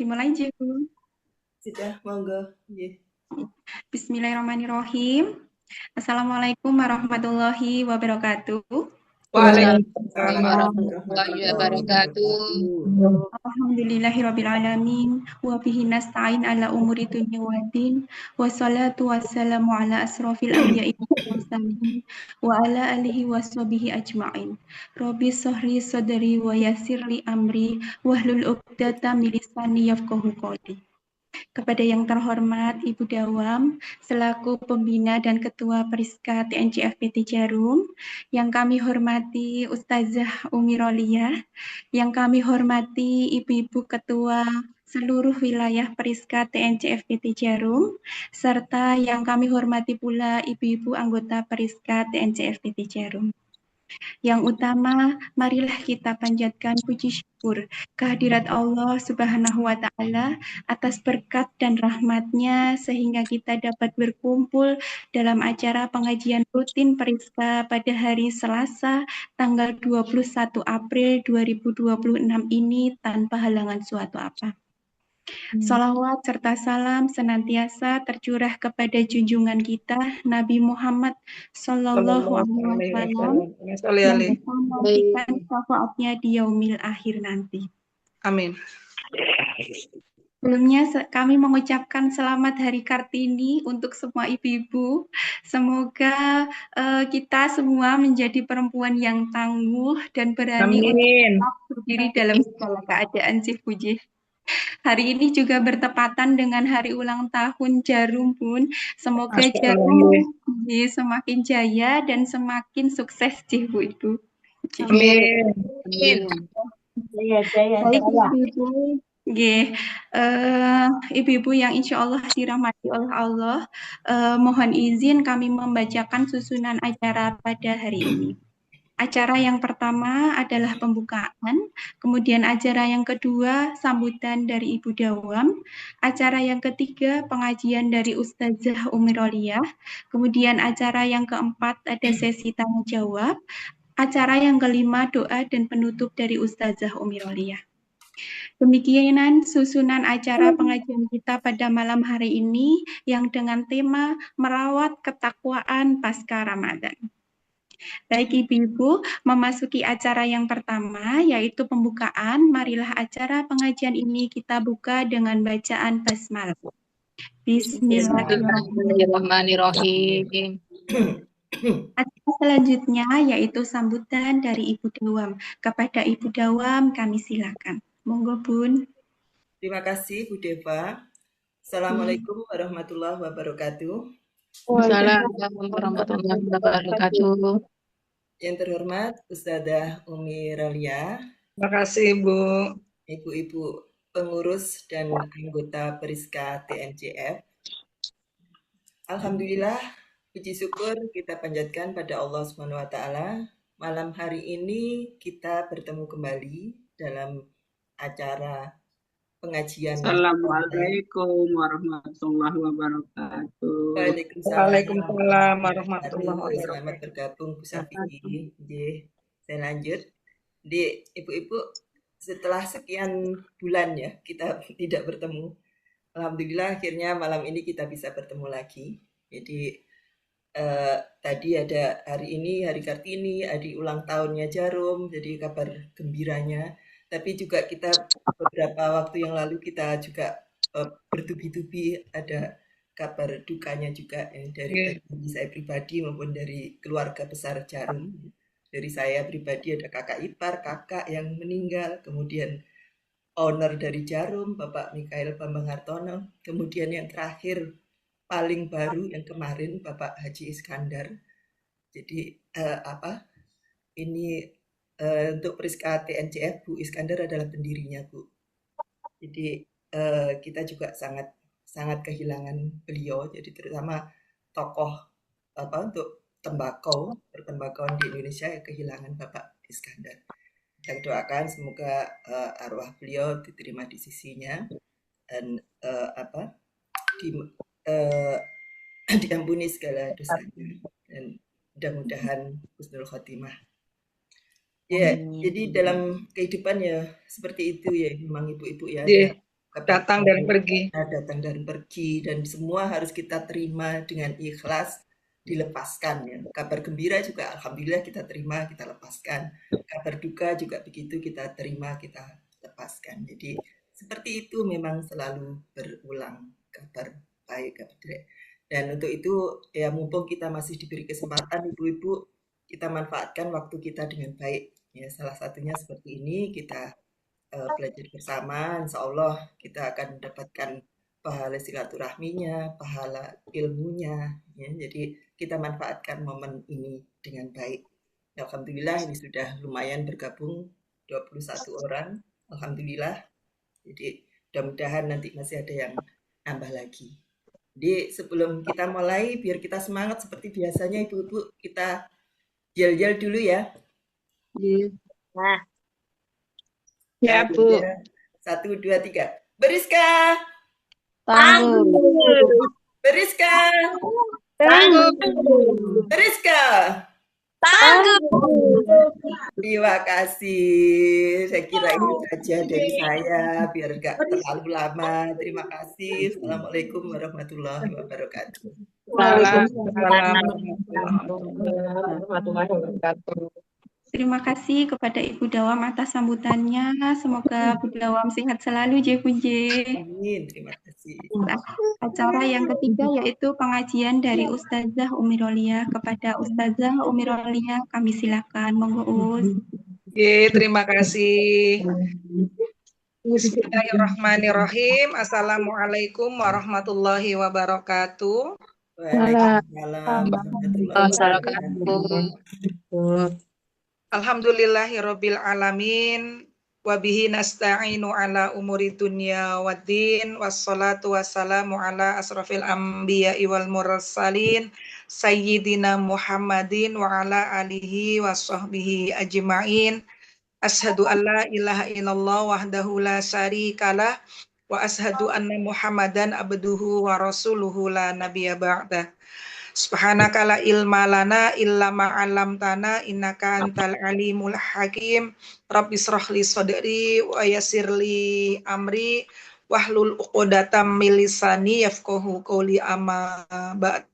dimulai, Ju. Sudah, monggo. Nggih. Bismillahirrahmanirrahim. Assalamualaikum warahmatullahi wabarakatuh. Waalaikumsalam Warahmatullahi warahmatullahi wabarakatuh. wabarakatuh. Alhamdulillahirrabbilalamin. Wa bihi nasta'in ala umuri dunya waddin. Wassalatu wassalamu ala asrofil anbiya'i wal mursalin. Wa ala alihi washabihi ajma'in. Rabbi shrah sadri wa yassir li amri. Wahlul 'uqdatam min lisani yafqahu qawli. Kepada yang terhormat Ibu Dawam, selaku Pembina dan Ketua Periska TNCFPT Jarum, yang kami hormati Ustazah Umi Rolia, yang kami hormati Ibu-Ibu Ketua seluruh wilayah Periska TNCFPT Jarum, serta yang kami hormati pula Ibu-Ibu anggota Periska TNCFPT Jarum. Yang utama, marilah kita panjatkan puji syukur kehadirat Allah Subhanahu wa Ta'ala atas berkat dan rahmat-Nya sehingga kita dapat berkumpul dalam acara pengajian rutin Periska pada hari Selasa tanggal 21 April 2026 ini tanpa halangan suatu apa. Salawat serta salam senantiasa tercurah kepada junjungan kita Nabi Muhammad Sallallahu Alaihi Wasallam yang bisa memberikan syafaatnya di yaumil akhir nanti. Amin. Sebelumnya kami mengucapkan selamat Hari Kartini untuk semua ibu-ibu. Semoga kita semua menjadi perempuan yang tangguh dan berani untuk tetap berdiri dalam segala keadaan, Cik Puji. Hari ini juga bertepatan dengan hari ulang tahun Jarum Bun. Semoga Jarum semakin jaya dan semakin sukses, Cik Bu Ibu. Amin. Baik ibu-ibu, ibu-ibu yang insya Allah dirahmati oleh Allah, mohon izin kami membacakan susunan acara pada hari ini. Acara yang pertama adalah pembukaan, kemudian acara yang kedua sambutan dari Ibu Dawam, acara yang ketiga pengajian dari Ustazah Umi Rolia, kemudian acara yang keempat ada sesi tanya jawab, acara yang kelima doa dan penutup dari Ustazah Umi Rolia. Demikian susunan acara pengajian kita pada malam hari ini yang dengan tema merawat ketakwaan pasca Ramadan. Baik ibu-ibu, memasuki acara yang pertama yaitu pembukaan. Marilah acara pengajian ini kita buka dengan bacaan basmalah. Bismillahirrahmanirrahim. Acara selanjutnya yaitu sambutan dari Ibu Dawam. Kepada Ibu Dawam kami silakan. Monggo Bun. Terima kasih Bu Deva. Assalamualaikum warahmatullahi wabarakatuh. Waalaikumsalam warahmatullahi wabarakatuh. Yang terhormat Ustazah Umi Rolia. Terima kasih Bu. Ibu-ibu pengurus dan anggota Periska TNCF. Alhamdulillah, puji syukur kita panjatkan pada Allah Subhanahu wa Ta'ala. Malam hari ini kita bertemu kembali dalam acara pengajian. Assalamualaikum warahmatullahi wabarakatuh. Waalaikumsalam warahmatullahi wabarakatuh. Selamat bergabung Bu Safi. Saya lanjut. Di ibu-ibu, setelah sekian bulan ya kita tidak bertemu. Alhamdulillah akhirnya malam ini kita bisa bertemu lagi. Jadi tadi ada hari ini Hari Kartini, hari ulang tahunnya Jarum, jadi kabar gembiranya. Tapi juga kita beberapa waktu yang lalu kita juga bertubi-tubi ada kabar dukanya juga dari saya pribadi maupun dari keluarga besar Jarum. Dari saya pribadi ada kakak ipar, kakak yang meninggal, kemudian owner dari Jarum, Bapak Mikael Bambang Hartono, kemudian yang terakhir paling baru yang kemarin Bapak Haji Iskandar. Jadi ini untuk Periska TNCF Bu Iskandar adalah pendirinya Bu. Jadi kita juga sangat kehilangan beliau. Jadi terutama tokoh untuk pertembakauan di Indonesia yang kehilangan Bapak Iskandar. Kita doakan semoga arwah beliau diterima di sisinya dan diampuni segala dosanya dan mudah-mudahan husnul khotimah. Ya, jadi dalam kehidupan ya seperti itu ya memang ibu-ibu ya. Datang dan pergi. Datang dan pergi, dan semua harus kita terima dengan ikhlas, dilepaskan ya. Kabar gembira juga alhamdulillah kita terima, kita lepaskan. Kabar duka juga begitu, kita terima, kita lepaskan. Jadi seperti itu memang selalu berulang, kabar baik, kabar jelek. Dan untuk itu ya mumpung kita masih diberi kesempatan ibu-ibu, kita manfaatkan waktu kita dengan baik. Ya, salah satunya seperti ini, kita belajar bersama, insya Allah kita akan mendapatkan pahala silaturahminya, pahala ilmunya. Ya. Jadi kita manfaatkan momen ini dengan baik. Ya, alhamdulillah ini sudah lumayan bergabung 21 orang. Alhamdulillah. Jadi mudah-mudahan nanti masih ada yang nambah lagi. Jadi sebelum kita mulai, biar kita semangat seperti biasanya ibu-ibu, kita yel-yel dulu ya. Nah, Ya, Bu. 1, 2, 3. Beriska! tangguh. Beriska! Tangguh. Beriska! Tangguh. Terima kasih. Saya kira ini saja dari saya, biar nggak terlalu lama. Terima kasih. Assalamualaikum warahmatullahi wabarakatuh. Waalaikumsalam warahmatullahi wabarakatuh. Terima kasih kepada Ibu Dawam atas sambutannya. Semoga Bu Dawam sehat selalu, J. Amin. Terima kasih. Nah, acara yang ketiga yaitu pengajian dari Ustazah Umi Rolia. Kepada Ustazah Umi Rolia, kami silakan. Monggo Us. Oke, terima kasih. Bismillahirrahmanirrahim. Assalamualaikum warahmatullahi wabarakatuh. Waalaikumsalam warahmatullahi wabarakatuh. Alhamdulillahirabbil alamin. Wabihi nasta'inu ala umuri dunya waddin. Wassalatu wassalamu ala asrafil anbiya'i wal mursalin. Sayyidina Muhammadin wa ala alihi wa sahbihi ajma'in. Ashhadu an la ilaha illallah wahdahu la syarikalah. Wa ashhadu anna Muhammadan abduhu wa rasuluhu la nabiyya ba'dah. Subhanaka la ilma lana illa ma 'allamtana innaka antal alimul hakim. Rabbi shrah li sadri wa yassir li amri wahlul 'uqdatam min lisani yafqahu qawli amma ba'd.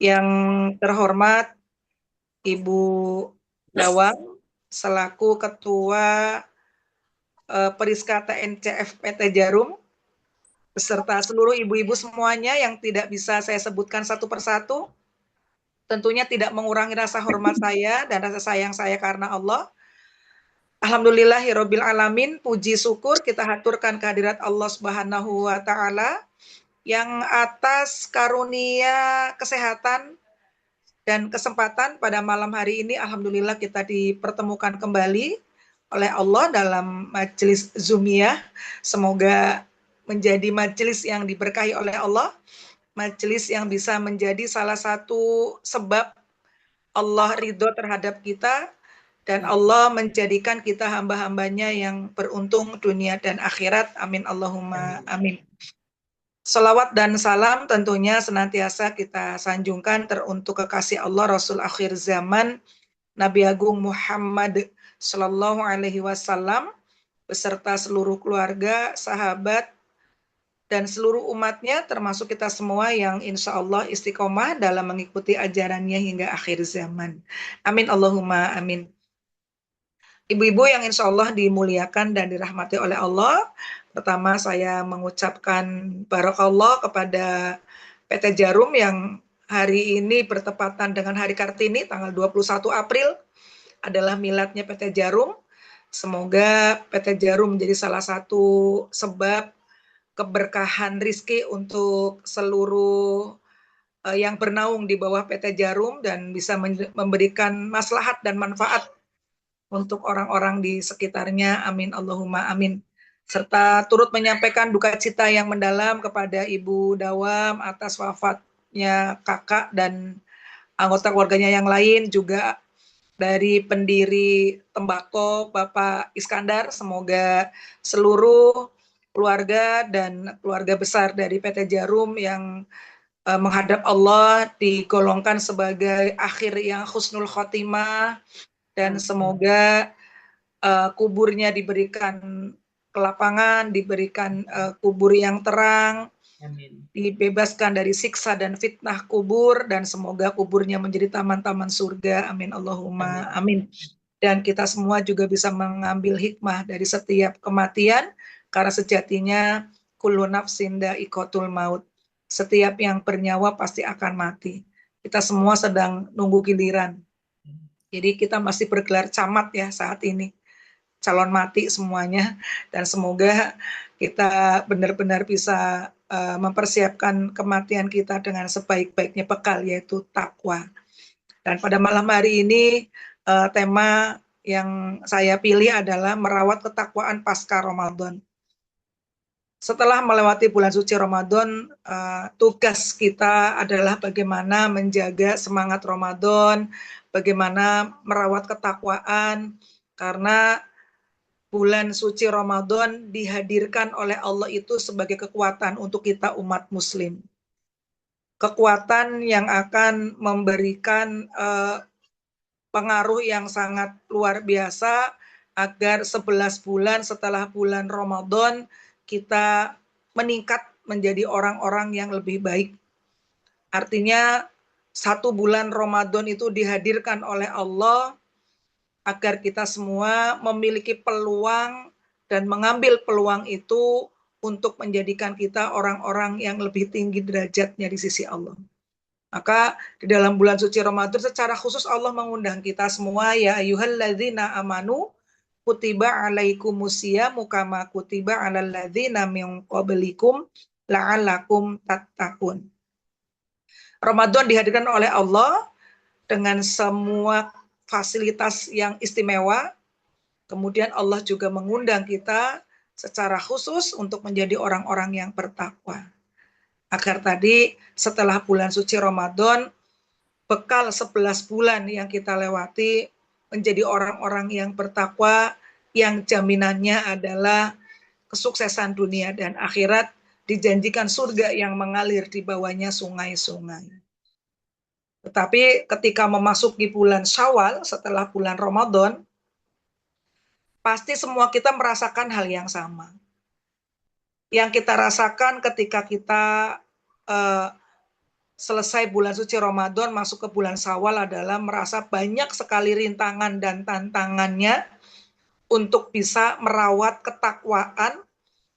Yang terhormat Ibu Dawam selaku Ketua Periska TNCF PT Jarum beserta seluruh ibu-ibu semuanya yang tidak bisa saya sebutkan satu persatu, tentunya tidak mengurangi rasa hormat saya dan rasa sayang saya karena Allah. Alhamdulillahirabbil alamin, puji syukur kita haturkan kehadirat Allah Subhanahu wa taala yang atas karunia kesehatan dan kesempatan pada malam hari ini alhamdulillah kita dipertemukan kembali oleh Allah dalam majelis Zoomiyah. Semoga menjadi majelis yang diberkahi oleh Allah, majelis yang bisa menjadi salah satu sebab Allah ridho terhadap kita dan Allah menjadikan kita hamba-hambanya yang beruntung dunia dan akhirat. Amin Allahumma amin. Salawat dan salam tentunya senantiasa kita sanjungkan teruntuk kekasih Allah Rasul akhir zaman Nabi Agung Muhammad Sallallahu Alaihi Wasallam beserta seluruh keluarga, sahabat, dan seluruh umatnya termasuk kita semua yang insya Allah istiqomah dalam mengikuti ajarannya hingga akhir zaman. Amin Allahumma amin. Ibu-ibu yang insya Allah dimuliakan dan dirahmati oleh Allah, pertama saya mengucapkan barakallah kepada PT Jarum yang hari ini bertepatan dengan Hari Kartini tanggal 21 April adalah miladnya PT Jarum. Semoga PT Jarum menjadi salah satu sebab keberkahan rizki untuk seluruh yang bernaung di bawah PT Jarum dan bisa memberikan maslahat dan manfaat untuk orang-orang di sekitarnya. Amin Allahumma amin. Serta turut menyampaikan duka cita yang mendalam kepada Ibu Dawam atas wafatnya kakak dan anggota keluarganya yang lain, juga dari pendiri Tembako Bapak Iskandar. Semoga seluruh keluarga dan keluarga besar dari PT Jarum yang menghadap Allah digolongkan sebagai akhir yang husnul khotimah dan semoga kuburnya diberikan ke lapangan, diberikan kubur yang terang, Amin. dibebaskan dari siksa dan fitnah kubur, dan semoga kuburnya menjadi taman-taman surga. Amin Allahumma amin. Dan kita semua juga bisa mengambil hikmah dari setiap kematian, karena sejatinya kullu nafsin dha'iqatul maut. Setiap yang bernyawa pasti akan mati. Kita semua sedang nunggu giliran. Jadi kita masih bergelar camat ya saat ini. Calon mati semuanya, dan semoga kita benar-benar bisa mempersiapkan kematian kita dengan sebaik-baiknya bekal, yaitu takwa. Dan pada malam hari ini tema yang saya pilih adalah merawat ketakwaan pasca Ramadan. Setelah melewati bulan suci Ramadan, tugas kita adalah bagaimana menjaga semangat Ramadan, bagaimana merawat ketakwaan, karena bulan suci Ramadan dihadirkan oleh Allah itu sebagai kekuatan untuk kita umat muslim. Kekuatan yang akan memberikan pengaruh yang sangat luar biasa agar 11 bulan setelah bulan Ramadan kita meningkat menjadi orang-orang yang lebih baik. Artinya 1 bulan Ramadan itu dihadirkan oleh Allah agar kita semua memiliki peluang dan mengambil peluang itu untuk menjadikan kita orang-orang yang lebih tinggi derajatnya di sisi Allah. Maka di dalam bulan suci Ramadan secara khusus Allah mengundang kita semua, ya ayyuhalladzina amanu kutiba alaikumusyamu kama kutiba alal ladzina min qablikum la'allakum tattaqun. Ramadan dihadirkan oleh Allah dengan semua fasilitas yang istimewa. Kemudian Allah juga mengundang kita secara khusus untuk menjadi orang-orang yang bertakwa. Agar tadi setelah bulan suci Ramadan, bekal 11 bulan yang kita lewati menjadi orang-orang yang bertakwa, yang jaminannya adalah kesuksesan dunia dan akhirat, dijanjikan surga yang mengalir di bawahnya sungai-sungai. Tetapi ketika memasuki bulan Syawal setelah bulan Ramadan, pasti semua kita merasakan hal yang sama. Yang kita rasakan ketika kita selesai bulan suci Ramadan masuk ke bulan Syawal adalah merasa banyak sekali rintangan dan tantangannya untuk bisa merawat ketakwaan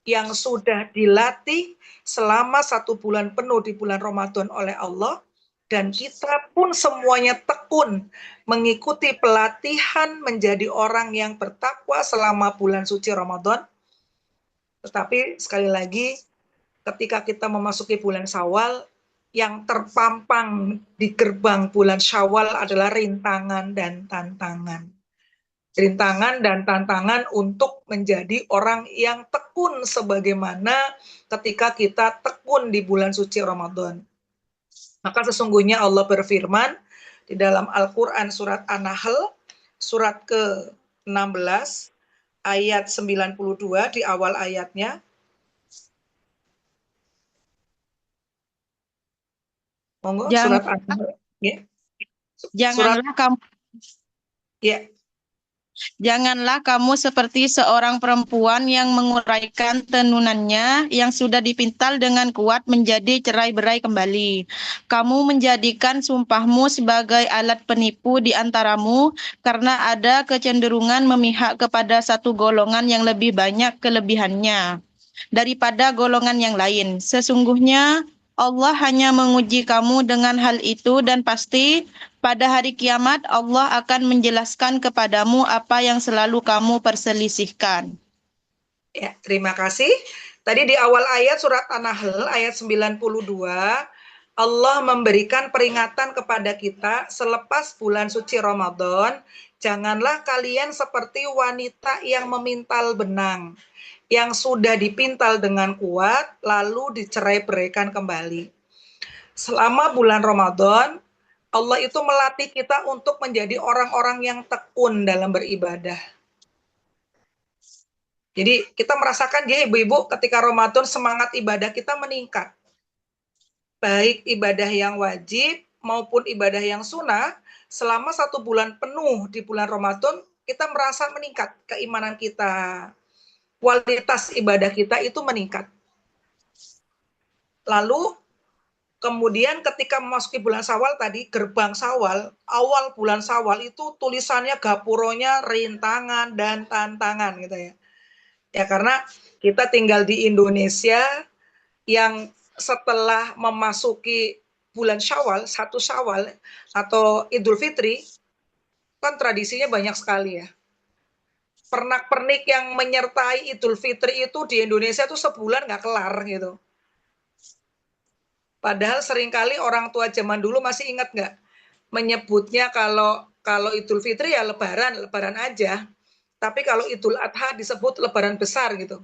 yang sudah dilatih selama 1 bulan penuh di bulan Ramadan oleh Allah. Dan kita pun semuanya tekun mengikuti pelatihan menjadi orang yang bertakwa selama bulan suci Ramadan. Tetapi sekali lagi, ketika kita memasuki bulan Syawal, yang terpampang di gerbang bulan Syawal adalah rintangan dan tantangan. Rintangan dan tantangan untuk menjadi orang yang tekun sebagaimana ketika kita tekun di bulan suci Ramadan. Maka sesungguhnya Allah berfirman di dalam Al-Quran surat An-Nahl, surat ke-16, ayat 92 di awal ayatnya. Monggo, surat An-Nahl. Ya. Janganlah kamu Ya. Janganlah kamu seperti seorang perempuan yang menguraikan tenunannya yang sudah dipintal dengan kuat menjadi cerai-berai kembali. Kamu menjadikan sumpahmu sebagai alat penipu di antaramu karena ada kecenderungan memihak kepada satu golongan yang lebih banyak kelebihannya daripada golongan yang lain. Sesungguhnya Allah hanya menguji kamu dengan hal itu dan pasti pada hari kiamat Allah akan menjelaskan kepadamu apa yang selalu kamu perselisihkan. Ya, terima kasih. Tadi di awal ayat surat An-Nahl ayat 92, Allah memberikan peringatan kepada kita selepas bulan suci Ramadan, janganlah kalian seperti wanita yang memintal benang, yang sudah dipintal dengan kuat, lalu dicerai-beraikan kembali. Selama bulan Ramadan, Allah itu melatih kita untuk menjadi orang-orang yang tekun dalam beribadah. Jadi kita merasakan ya ibu-ibu ketika Ramadan semangat ibadah kita meningkat. Baik ibadah yang wajib maupun ibadah yang sunnah, selama 1 bulan penuh di bulan Ramadan kita merasa meningkat keimanan kita, kualitas ibadah kita itu meningkat. Lalu kemudian ketika memasuki bulan Syawal tadi, gerbang Syawal, awal bulan Syawal itu tulisannya gapuronya rintangan dan tantangan gitu ya. Ya karena kita tinggal di Indonesia yang setelah memasuki bulan Syawal, 1 Syawal atau Idul Fitri, kan tradisinya banyak sekali ya. Pernak-pernik yang menyertai Idul Fitri itu di Indonesia tuh sebulan nggak kelar gitu. Padahal seringkali orang tua zaman dulu masih ingat nggak menyebutnya kalau Idul Fitri ya lebaran aja. Tapi kalau Idul Adha disebut lebaran besar gitu.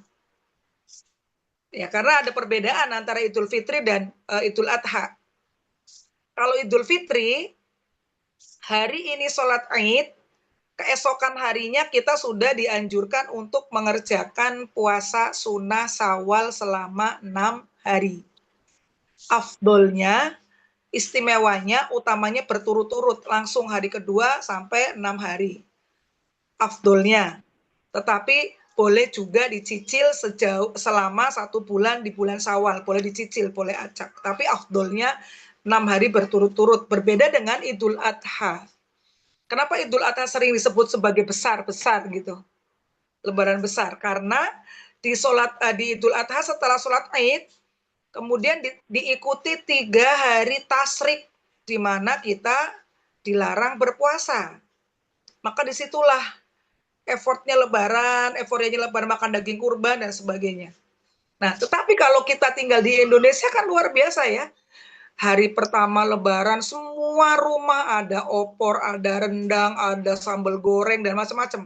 Ya karena ada perbedaan antara Idul Fitri dan Idul Adha. Kalau Idul Fitri hari ini sholat Id, keesokan harinya kita sudah dianjurkan untuk mengerjakan puasa sunnah Syawal selama 6 hari. Afdolnya, istimewanya, utamanya berturut-turut langsung hari kedua sampai 6 hari. Afdolnya. Tetapi boleh juga dicicil selama 1 bulan di bulan Syawal. Boleh dicicil, boleh acak. Tapi afdolnya 6 hari berturut-turut. Berbeda dengan Idul Adha. Kenapa Idul Adha sering disebut sebagai besar-besar gitu? Lebaran besar. Karena di Idul Adha setelah sholat Id, kemudian diikuti 3 hari tasyrik, di mana kita dilarang berpuasa. Maka disitulah effortnya lebaran makan daging kurban dan sebagainya. Nah, tetapi kalau kita tinggal di Indonesia kan luar biasa ya. Hari pertama lebaran semua rumah ada opor, ada rendang, ada sambal goreng dan macam-macam.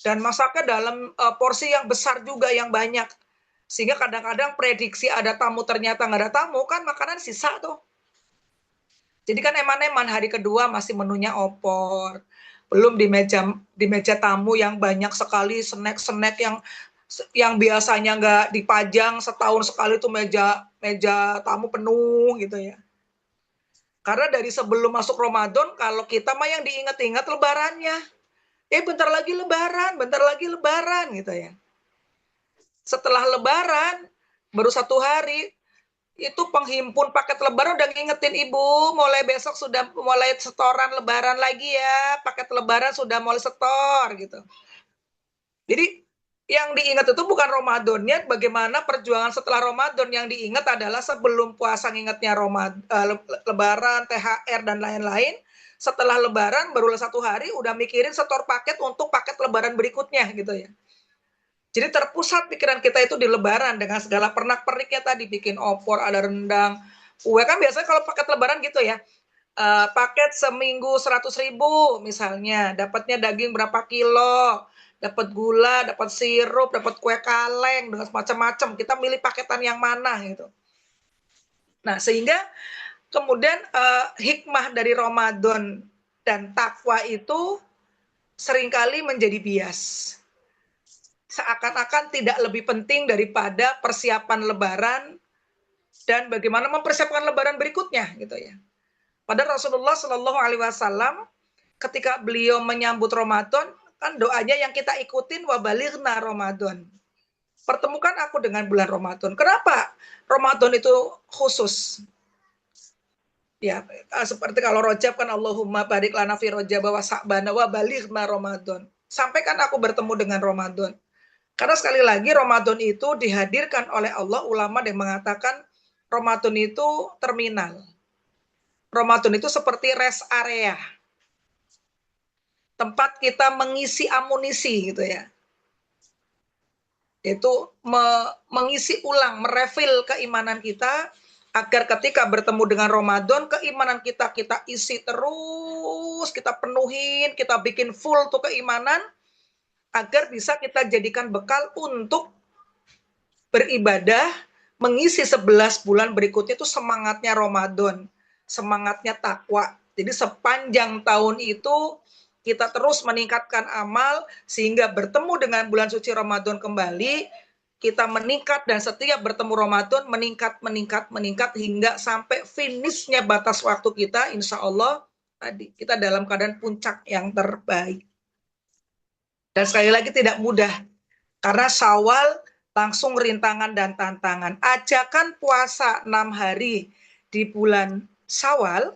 Dan masaknya dalam porsi yang besar juga, yang banyak. Sehingga kadang-kadang prediksi ada tamu ternyata nggak ada tamu, kan makanan sisa tuh. Jadi kan eman-eman hari kedua masih menunya opor. Belum di meja tamu yang banyak sekali snack-snack yang biasanya nggak dipajang, setahun sekali tuh meja tamu penuh gitu ya. Karena dari sebelum masuk Ramadan, kalau kita mah yang diingat-ingat lebarannya. Bentar lagi lebaran gitu ya. Setelah lebaran, baru 1 hari, itu penghimpun paket lebaran udah ngingetin ibu, mulai besok sudah mulai setoran lebaran lagi ya, paket lebaran sudah mulai setor gitu. Jadi yang diingat itu bukan Ramadannya, bagaimana perjuangan setelah Ramadan. Yang diingat adalah sebelum puasa ngingetnya lebaran, THR dan lain-lain. Setelah lebaran baru 1 hari udah mikirin setor paket untuk paket lebaran berikutnya gitu ya. Jadi terpusat pikiran kita itu di lebaran dengan segala pernak-perniknya tadi, bikin opor, ada rendang, kue. Kan biasanya kalau paket lebaran gitu ya, paket seminggu 100.000 misalnya, dapatnya daging berapa kilo, dapat gula, dapat sirup, dapat kue kaleng, dengan macam-macam. Kita milih paketan yang mana gitu. Nah, sehingga kemudian hikmah dari Ramadan dan takwa itu seringkali menjadi bias. Seakan-akan tidak lebih penting daripada persiapan lebaran dan bagaimana mempersiapkan lebaran berikutnya gitu ya. Padahal Rasulullah Shallallahu Alaihi Wasallam ketika beliau menyambut Ramadan, kan doanya yang kita ikutin, wabalighna Ramadan. Pertemukan aku dengan bulan Ramadan. Kenapa Ramadan itu khusus? Ya, seperti kalau Rajab kan Allahumma barik lana fi Rajab wa Sa'ban wa balighna Ramadan. Sampaikan aku bertemu dengan Ramadan. Karena sekali lagi Ramadan itu dihadirkan oleh Allah, ulama yang mengatakan Ramadan itu terminal. Ramadan itu seperti rest area. Tempat kita mengisi amunisi gitu ya. Itu mengisi ulang, merefill keimanan kita agar ketika bertemu dengan Ramadan, keimanan kita isi terus, kita penuhin, kita bikin full tuh keimanan agar bisa kita jadikan bekal untuk beribadah, mengisi 11 bulan berikutnya itu semangatnya Ramadan, semangatnya takwa. Jadi sepanjang tahun itu kita terus meningkatkan amal sehingga bertemu dengan bulan suci Ramadan kembali, kita meningkat dan setiap bertemu Ramadan meningkat hingga sampai finishnya batas waktu kita, insya Allah tadi kita dalam keadaan puncak yang terbaik. Dan sekali lagi tidak mudah Karena Syawal langsung rintangan dan tantangan. Ajakan puasa 6 hari di bulan Syawal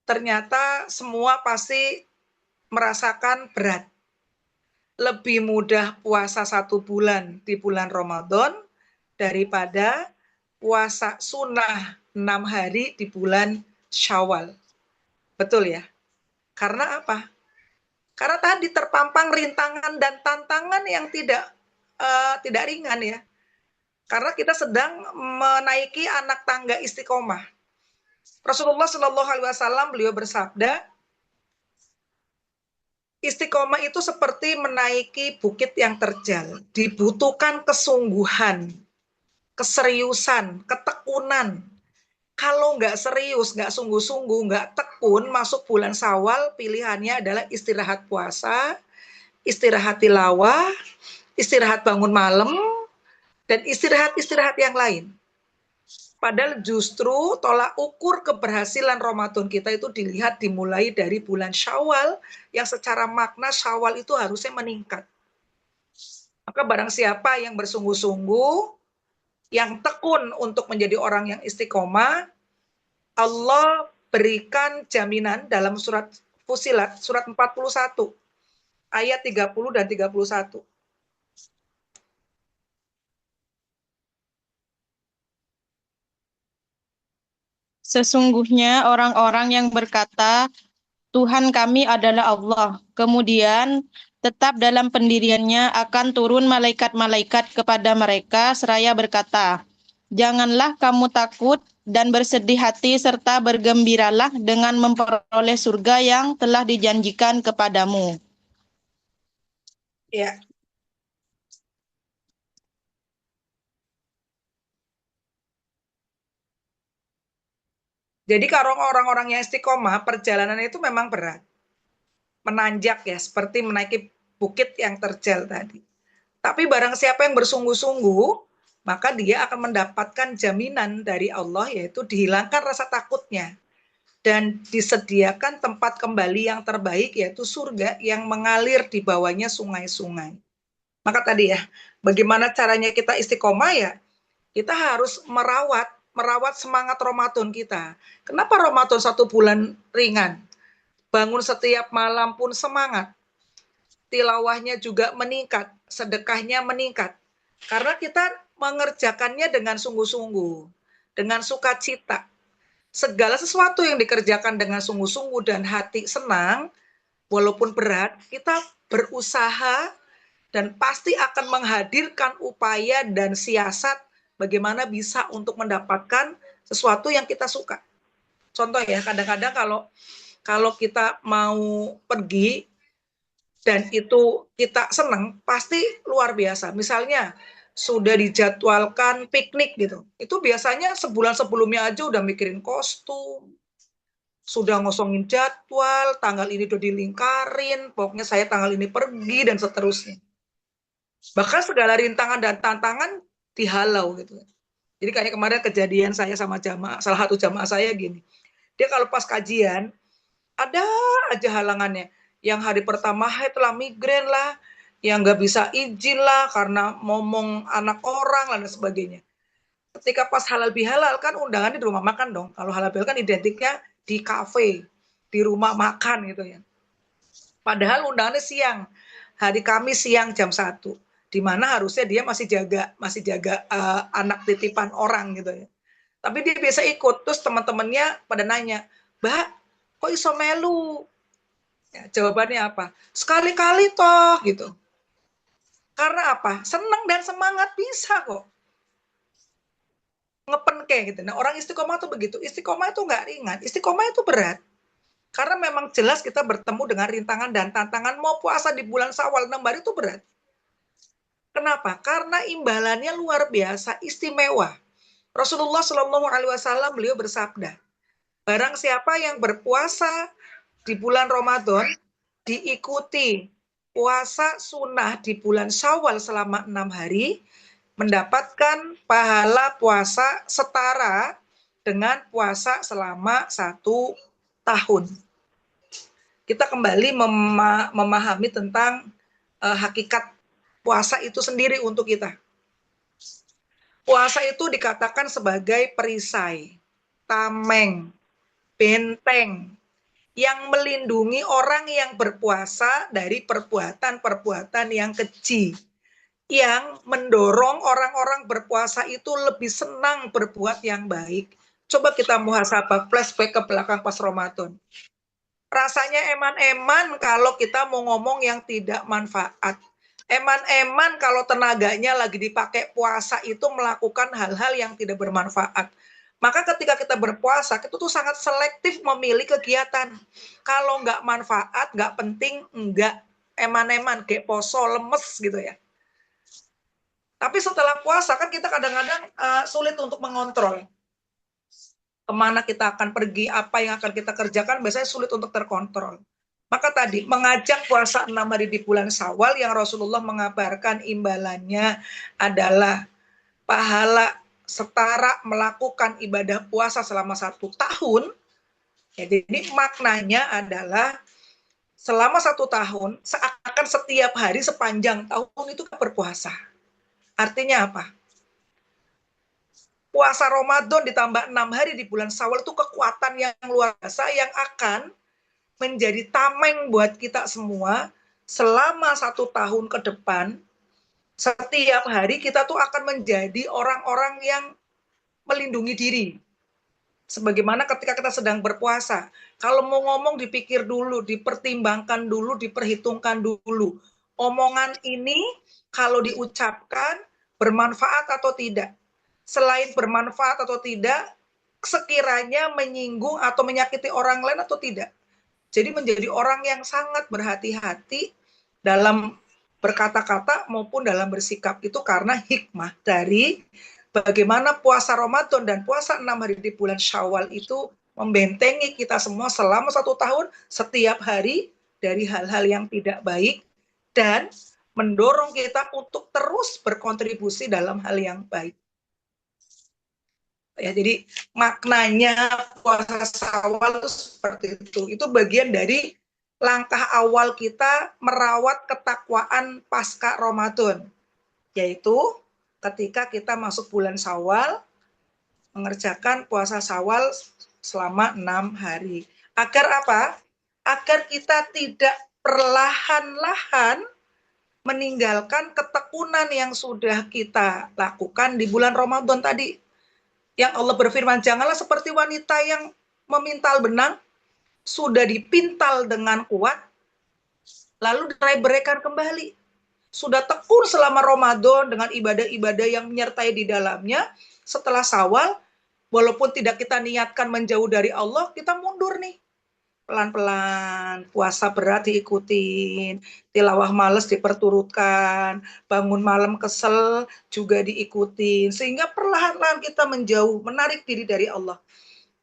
ternyata semua pasti merasakan berat. Lebih mudah puasa 1 bulan di bulan Ramadan daripada puasa sunnah 6 hari di bulan Syawal. Betul ya? Karena apa? Karena tadi terpampang rintangan dan tantangan yang tidak ringan ya. Karena kita sedang menaiki anak tangga istiqomah. Rasulullah Shallallahu Alaihi Wasallam beliau bersabda, istiqomah itu seperti menaiki bukit yang terjal. Dibutuhkan kesungguhan, keseriusan, ketekunan. Kalau nggak serius, nggak sungguh-sungguh, nggak tekun, masuk bulan Syawal, pilihannya adalah istirahat puasa, istirahat tilawah, istirahat bangun malam, dan istirahat-istirahat yang lain. Padahal justru tolak ukur keberhasilan Ramadan kita itu dilihat dimulai dari bulan Syawal, yang secara makna Syawal itu harusnya meningkat. Maka barang siapa yang bersungguh-sungguh, yang tekun untuk menjadi orang yang istiqomah, Allah berikan jaminan dalam surat Fusilat, surat 41, ayat 30 dan 31. Sesungguhnya orang-orang yang berkata, Tuhan kami adalah Allah. Kemudian tetap dalam pendiriannya akan turun malaikat-malaikat kepada mereka seraya berkata, Janganlah kamu takut dan bersedih hati serta bergembiralah dengan memperoleh surga yang telah dijanjikan kepadamu. Ya. Jadi kalau orang-orang yang istiqomah, perjalanan itu memang berat. Menanjak ya, seperti menaiki bukit yang terjal tadi. Tapi barang siapa yang bersungguh-sungguh, maka dia akan mendapatkan jaminan dari Allah, yaitu dihilangkan rasa takutnya. Dan disediakan tempat kembali yang terbaik, yaitu surga yang mengalir di bawahnya sungai-sungai. Maka tadi ya, bagaimana caranya kita istiqomah ya, kita harus merawat semangat Ramadan kita. Kenapa Ramadan 1 bulan ringan? Bangun setiap malam pun semangat. Tilawahnya juga meningkat, sedekahnya meningkat. Karena kita mengerjakannya dengan sungguh-sungguh, dengan sukacita. Segala sesuatu yang dikerjakan dengan sungguh-sungguh dan hati senang, walaupun berat, kita berusaha dan pasti akan menghadirkan upaya dan siasat bagaimana bisa untuk mendapatkan sesuatu yang kita suka. Contoh ya, kadang-kadang kalau kita mau pergi dan itu kita senang, pasti luar biasa. Misalnya sudah dijadwalkan piknik gitu, itu biasanya sebulan sebelumnya aja udah mikirin kostum, sudah ngosongin jadwal, tanggal ini udah dilingkarin, pokoknya saya tanggal ini pergi dan seterusnya. Bahkan segala rintangan dan tantangan dihalau gitu. Jadi kayak kemarin kejadian saya sama jamaah, salah satu jamaah saya gini, dia kalau pas kajian ada aja halangannya. Yang hari pertama haid lah, migrain lah, yang nggak bisa izin lah karena ngomong anak orang lah dan sebagainya. Ketika pas halal bihalal kan undangannya di rumah makan dong. Kalau halal bihalal kan identiknya di kafe, di rumah makan gitu ya. Padahal undangannya siang, hari Kamis siang jam 1, di mana harusnya dia masih jaga anak titipan orang gitu ya. Tapi dia biasa ikut, terus teman-temannya pada nanya, Mbak, kok iso melu? Ya, jawabannya apa? Sekali-kali toh gitu. Karena apa? Senang dan semangat bisa kok. Ngepenke gitu. Nah, orang istiqomah tuh begitu. Istiqomah itu nggak ringan. Istiqomah itu berat. Karena memang jelas kita bertemu dengan rintangan dan tantangan. Mau puasa di bulan Syawal 6 hari itu berat. Kenapa? Karena imbalannya luar biasa, istimewa. Rasulullah Shallallahu Alaihi Wasallam beliau bersabda, barang siapa yang berpuasa di bulan Ramadan, diikuti puasa sunnah di bulan Syawal selama 6 hari, mendapatkan pahala puasa setara dengan puasa selama 1 tahun. kita kembali memahami tentang hakikat puasa itu sendiri untuk kita. Puasa itu dikatakan sebagai perisai, tameng, benteng yang melindungi orang yang berpuasa dari perbuatan-perbuatan yang keji, yang mendorong orang-orang berpuasa itu lebih senang berbuat yang baik. Coba kita muhasabah, flashback ke belakang pas Ramadan. Rasanya eman-eman kalau kita mau ngomong yang tidak manfaat. Eman-eman kalau tenaganya lagi dipakai puasa itu melakukan hal-hal yang tidak bermanfaat. Maka ketika kita berpuasa, kita tuh sangat selektif memilih kegiatan. Kalau nggak manfaat, nggak penting, nggak eman-eman, kayak poso, lemes gitu ya. Tapi setelah puasa kan kita kadang-kadang sulit untuk mengontrol. Kemana kita akan pergi, apa yang akan kita kerjakan, biasanya sulit untuk terkontrol. Maka tadi, mengajak puasa 6 hari di bulan Syawal yang Rasulullah mengabarkan imbalannya adalah pahala setara melakukan ibadah puasa selama 1 tahun. Ya, jadi maknanya adalah selama 1 tahun, seakan setiap hari sepanjang tahun itu berpuasa. Artinya apa? Puasa Ramadan ditambah 6 hari di bulan Syawal itu kekuatan yang luar biasa yang akan menjadi tameng buat kita semua selama 1 tahun ke depan. Setiap hari kita tuh akan menjadi orang-orang yang melindungi diri. Sebagaimana ketika kita sedang berpuasa, kalau mau ngomong dipikir dulu, dipertimbangkan dulu, diperhitungkan dulu. Omongan ini kalau diucapkan bermanfaat atau tidak. Selain bermanfaat atau tidak, sekiranya menyinggung atau menyakiti orang lain atau tidak. Jadi menjadi orang yang sangat berhati-hati dalam berkata-kata maupun dalam bersikap itu karena hikmah dari bagaimana puasa Ramadan dan puasa 6 hari di bulan Syawal itu membentengi kita semua selama 1 tahun setiap hari dari hal-hal yang tidak baik dan mendorong kita untuk terus berkontribusi dalam hal yang baik. Ya, jadi maknanya puasa Syawal itu seperti itu. Itu bagian dari langkah awal kita merawat ketakwaan pasca Ramadan, yaitu ketika kita masuk bulan Syawal mengerjakan puasa Syawal selama 6 hari. Agar apa? Agar kita tidak perlahan-lahan meninggalkan ketekunan yang sudah kita lakukan di bulan Ramadan tadi. Yang Allah berfirman, janganlah seperti wanita yang memintal benang, sudah dipintal dengan kuat, lalu dirai-beraikan kembali. Sudah tekun selama Ramadan dengan ibadah-ibadah yang menyertai di dalamnya, setelah Syawal, walaupun tidak kita niatkan menjauh dari Allah, kita mundur nih. Pelan-pelan, puasa berat diikutin, tilawah males diperturutkan, bangun malam kesel juga diikutin, sehingga perlahan-lahan kita menjauh, menarik diri dari Allah.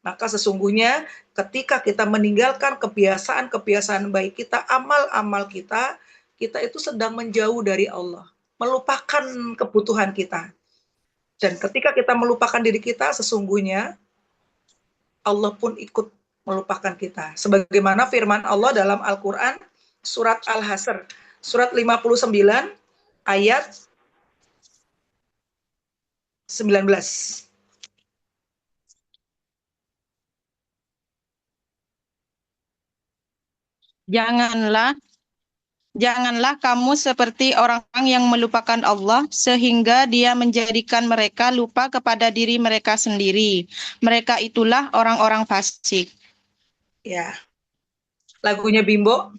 Maka sesungguhnya ketika kita meninggalkan kebiasaan-kebiasaan baik kita, amal-amal kita, kita itu sedang menjauh dari Allah, melupakan kebutuhan kita. Dan ketika kita melupakan diri kita, sesungguhnya Allah pun ikut melupakan kita. Sebagaimana firman Allah dalam Al-Quran, surat Al-Hasr, surat 59, ayat 19. Janganlah kamu seperti orang yang melupakan Allah sehingga dia menjadikan mereka lupa kepada diri mereka sendiri. Mereka itulah orang-orang fasik. Ya, lagunya Bimbo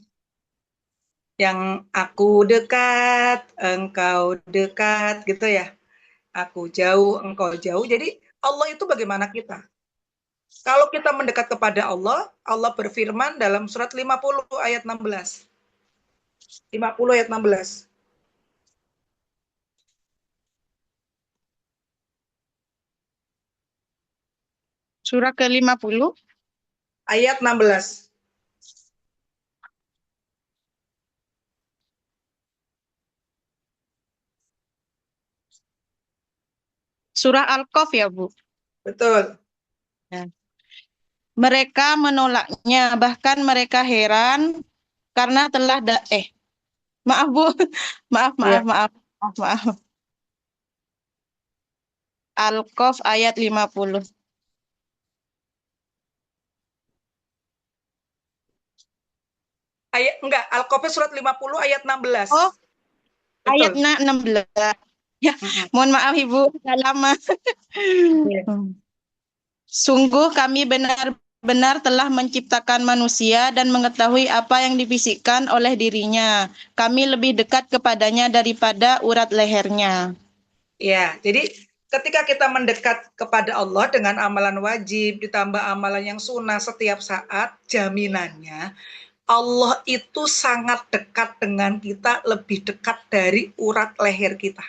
yang aku dekat, engkau dekat gitu ya. Aku jauh, engkau jauh. Jadi Allah itu bagaimana kita? Kalau kita mendekat kepada Allah, Allah berfirman dalam surat 50 ayat 16. 50 ayat 16. Surah ke-50 ayat 16. Surah Al-Qaf ya, Bu. Betul. Ya. Mereka menolaknya, bahkan mereka heran karena telah maaf Bu, maaf, Ya. maaf. Al-Qaf ayat 50. Enggak, Al-Qaf surat 50 ayat 16. Oh, ayat Betul. 16. Ya, mohon maaf Ibu, sudah lama. Ya. Sungguh kami benar-benar telah menciptakan manusia dan mengetahui apa yang dibisikkan oleh dirinya. Kami lebih dekat kepadanya daripada urat lehernya. Ya, jadi ketika kita mendekat kepada Allah dengan amalan wajib ditambah amalan yang sunnah setiap saat, jaminannya Allah itu sangat dekat dengan kita, lebih dekat dari urat leher kita.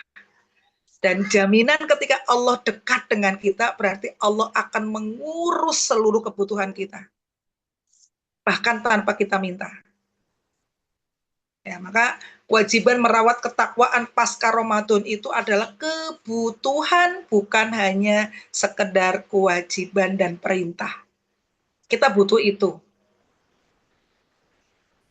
Dan jaminan ketika Allah dekat dengan kita, berarti Allah akan mengurus seluruh kebutuhan kita. Bahkan tanpa kita minta. Ya, maka kewajiban merawat ketakwaan pasca Ramadan itu adalah kebutuhan, bukan hanya sekedar kewajiban dan perintah. Kita butuh itu.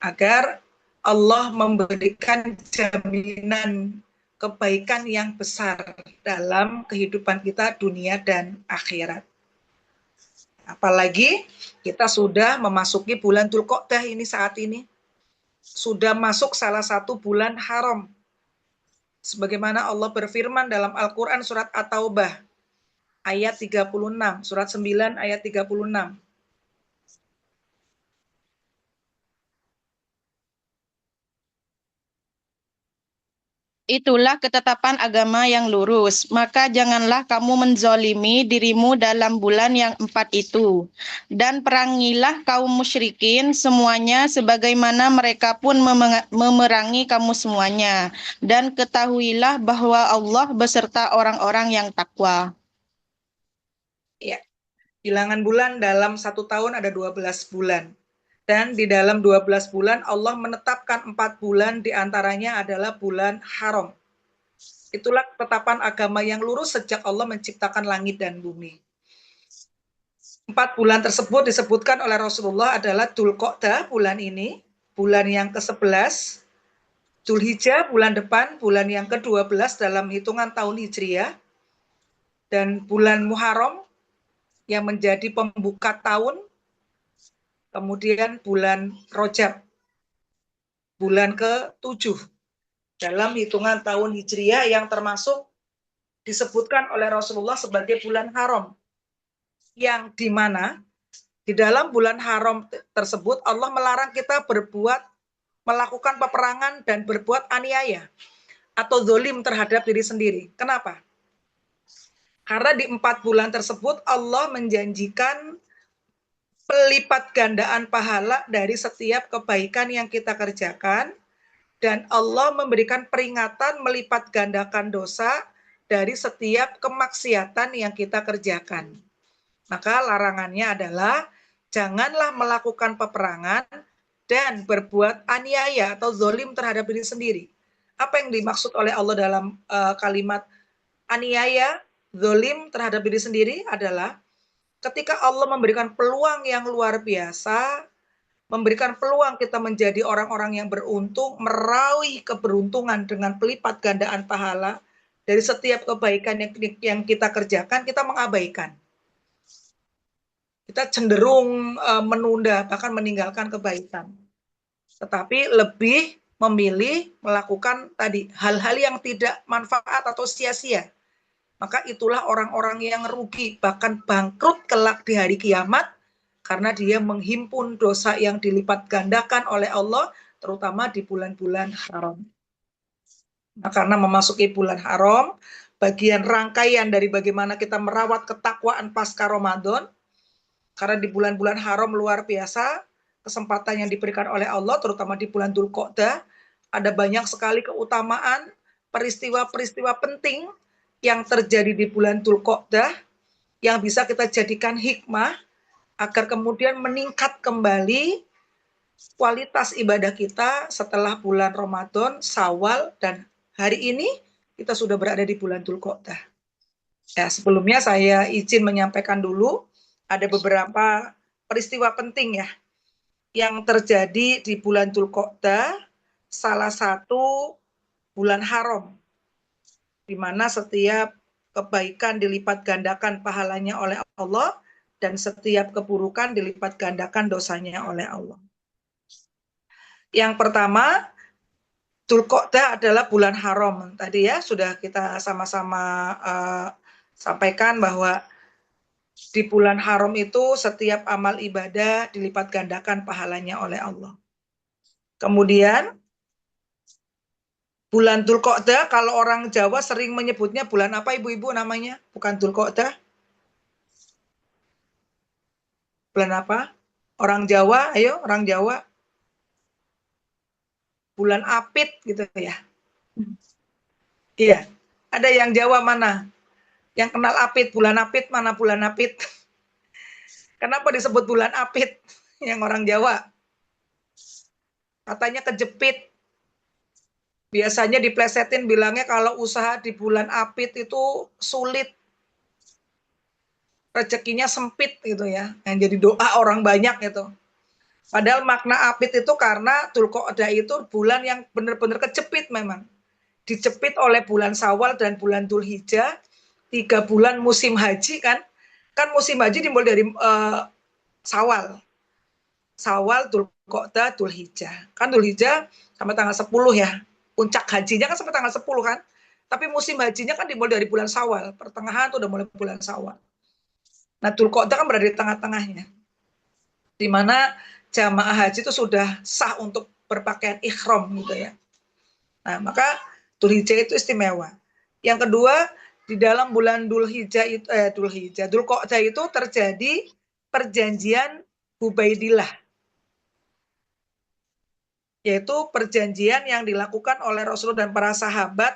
Agar Allah memberikan jaminan kebaikan yang besar dalam kehidupan kita dunia dan akhirat. Apalagi kita sudah memasuki bulan Dzulqa'dah ini saat ini. Sudah masuk salah satu bulan haram. Sebagaimana Allah berfirman dalam Al-Quran surat At-Taubah ayat 36, surat 9 ayat 36. Itulah ketetapan agama yang lurus. Maka janganlah kamu menzolimi dirimu dalam bulan yang 4 itu. Dan perangilah kaum musyrikin semuanya sebagaimana mereka pun memerangi kamu semuanya. Dan ketahuilah bahwa Allah beserta orang-orang yang takwa. Ya, bilangan bulan dalam 1 tahun ada 12 bulan. Dan di dalam 12 bulan Allah menetapkan 4 bulan diantaranya adalah bulan haram. Itulah ketetapan agama yang lurus sejak Allah menciptakan langit dan bumi. 4 bulan tersebut disebutkan oleh Rasulullah adalah Dzulqa'dah bulan ini, bulan yang ke-11, Dzulhijjah bulan depan, bulan yang ke-12 dalam hitungan tahun Hijriah, dan bulan Muharram yang menjadi pembuka tahun, kemudian bulan Rajab, bulan ke-7 dalam hitungan tahun Hijriah yang termasuk disebutkan oleh Rasulullah sebagai bulan haram. Yang dimana di dalam bulan haram tersebut Allah melarang kita melakukan peperangan dan berbuat aniaya atau zolim terhadap diri sendiri. Kenapa? Karena di 4 bulan tersebut Allah menjanjikan pelipat gandaan pahala dari setiap kebaikan yang kita kerjakan, dan Allah memberikan peringatan melipat gandakan dosa dari setiap kemaksiatan yang kita kerjakan. Maka larangannya adalah janganlah melakukan peperangan dan berbuat aniaya atau zolim terhadap diri sendiri. Apa yang dimaksud oleh Allah dalam kalimat aniaya, zolim terhadap diri sendiri adalah ketika Allah memberikan peluang yang luar biasa, memberikan peluang kita menjadi orang-orang yang beruntung, meraih keberuntungan dengan pelipat gandaan pahala dari setiap kebaikan yang kita kerjakan, kita mengabaikan. Kita cenderung menunda, bahkan meninggalkan kebaikan. Tetapi lebih memilih melakukan tadi hal-hal yang tidak manfaat atau sia-sia. Maka itulah orang-orang yang rugi, bahkan bangkrut kelak di hari kiamat, karena dia menghimpun dosa yang dilipat gandakan oleh Allah, terutama di bulan-bulan haram. Nah, karena memasuki bulan haram, bagian rangkaian dari bagaimana kita merawat ketakwaan pasca Ramadan, karena di bulan-bulan haram luar biasa, kesempatan yang diberikan oleh Allah, terutama di bulan Dzulqa'dah, ada banyak sekali keutamaan, peristiwa-peristiwa penting yang terjadi di bulan Dzulqa'dah, yang bisa kita jadikan hikmah, agar kemudian meningkat kembali kualitas ibadah kita setelah bulan Ramadan, Syawal, dan hari ini kita sudah berada di bulan Dzulqa'dah. Ya, sebelumnya saya izin menyampaikan dulu, ada beberapa peristiwa penting ya yang terjadi di bulan Dzulqa'dah, salah satu bulan haram, di mana setiap kebaikan dilipat gandakan pahalanya oleh Allah dan setiap keburukan dilipat gandakan dosanya oleh Allah. Yang pertama, Dzulqa'dah adalah bulan haram. Tadi ya sudah kita sama-sama sampaikan bahwa di bulan haram itu setiap amal ibadah dilipat gandakan pahalanya oleh Allah. Kemudian bulan Dzulqa'dah, kalau orang Jawa sering menyebutnya bulan apa ibu-ibu namanya? Bukan Dzulqa'dah. Bulan apa? Orang Jawa, ayo orang Jawa. Bulan Apit gitu ya. Iya. Ada yang Jawa mana? Yang kenal Apit, bulan Apit mana bulan Apit? Kenapa disebut bulan Apit? Yang orang Jawa. Katanya kejepit. Biasanya diplesetin bilangnya kalau usaha di bulan Apit itu sulit. Rezekinya sempit gitu ya. Yang jadi doa orang banyak gitu. Padahal makna Apit itu karena Dzulqa'dah itu bulan yang benar-benar kejepit memang. Dijepit oleh bulan Syawal dan bulan Dzulhijjah, 3 bulan musim haji kan. Kan musim haji dimulai dari Syawal. Syawal, Dzulqa'dah, Dzulhijjah. Kan Dzulhijjah sampai tanggal 10 ya. Puncak hajinya kan sampai tanggal 10 kan. Tapi musim hajinya kan dimulai dari bulan Syawal. Pertengahan tuh udah mulai bulan Syawal. Nah, Dzulqa'dah kan berada di tengah-tengahnya. Di mana jamaah haji itu sudah sah untuk berpakaian ihram gitu ya. Nah, maka Dzulhijjah itu istimewa. Yang kedua, di dalam bulan Dzulqa'dah itu terjadi perjanjian Hubaidillah. Yaitu perjanjian yang dilakukan oleh Rasulullah dan para sahabat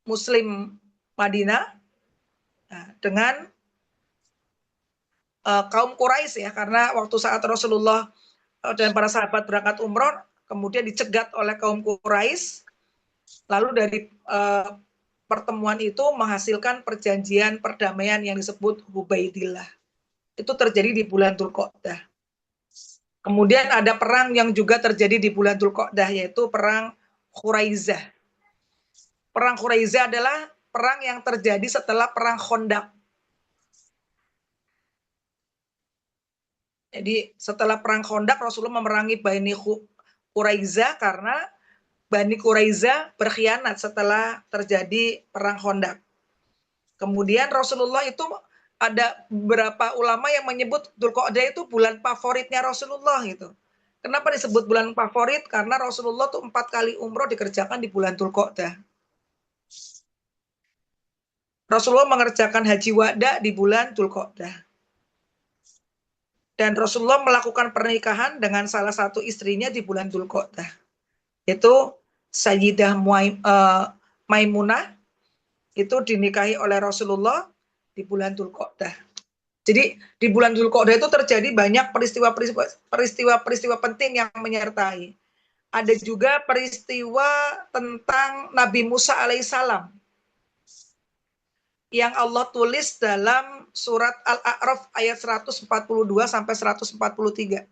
Muslim Madinah dengan kaum Quraisy ya, karena waktu saat Rasulullah dan para sahabat berangkat umroh, kemudian dicegat oleh kaum Quraisy, lalu dari pertemuan itu menghasilkan perjanjian perdamaian yang disebut Hubaidillah. Itu terjadi di bulan Dzulqa'dah. Kemudian ada perang yang juga terjadi di bulan Dzulqa'dah, yaitu perang Khuraizah. Perang Khuraizah adalah perang yang terjadi setelah perang Khandaq. Jadi setelah perang Khandaq, Rasulullah memerangi Bani Quraizah karena Bani Quraizah berkhianat setelah terjadi perang Khandaq. Kemudian Rasulullah itu ada beberapa ulama yang menyebut Dzulqa'dah itu bulan favoritnya Rasulullah gitu. Kenapa disebut bulan favorit? Karena Rasulullah tuh 4 kali umroh dikerjakan di bulan Dzulqa'dah. Rasulullah mengerjakan haji wada di bulan Dzulqa'dah. Dan Rasulullah melakukan pernikahan dengan salah satu istrinya di bulan Dzulqa'dah. Itu Sayyidah Maimunah, itu dinikahi oleh Rasulullah di bulan Dzulqa'dah. Jadi di bulan Dzulqa'dah itu terjadi banyak peristiwa penting yang menyertai. Ada juga peristiwa tentang Nabi Musa alaihissalam yang Allah tulis dalam surat Al-A'raf ayat 142 sampai 143.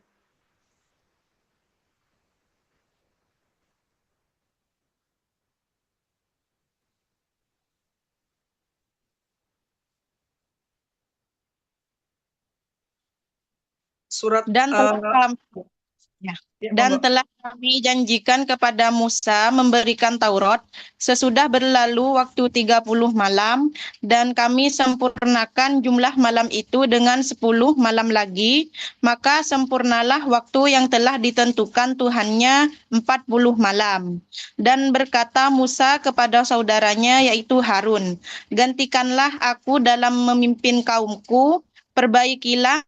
Surat Dan telah kami janjikan kepada Musa memberikan Taurat sesudah berlalu waktu 30 malam, dan kami sempurnakan jumlah malam itu dengan 10 malam lagi, maka sempurnalah waktu yang telah ditentukan Tuhannya 40 malam. Dan berkata Musa kepada saudaranya yaitu Harun, gantikanlah aku dalam memimpin kaumku, perbaikilah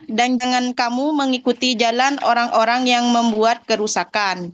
dan jangan kamu mengikuti jalan orang-orang yang membuat kerusakan.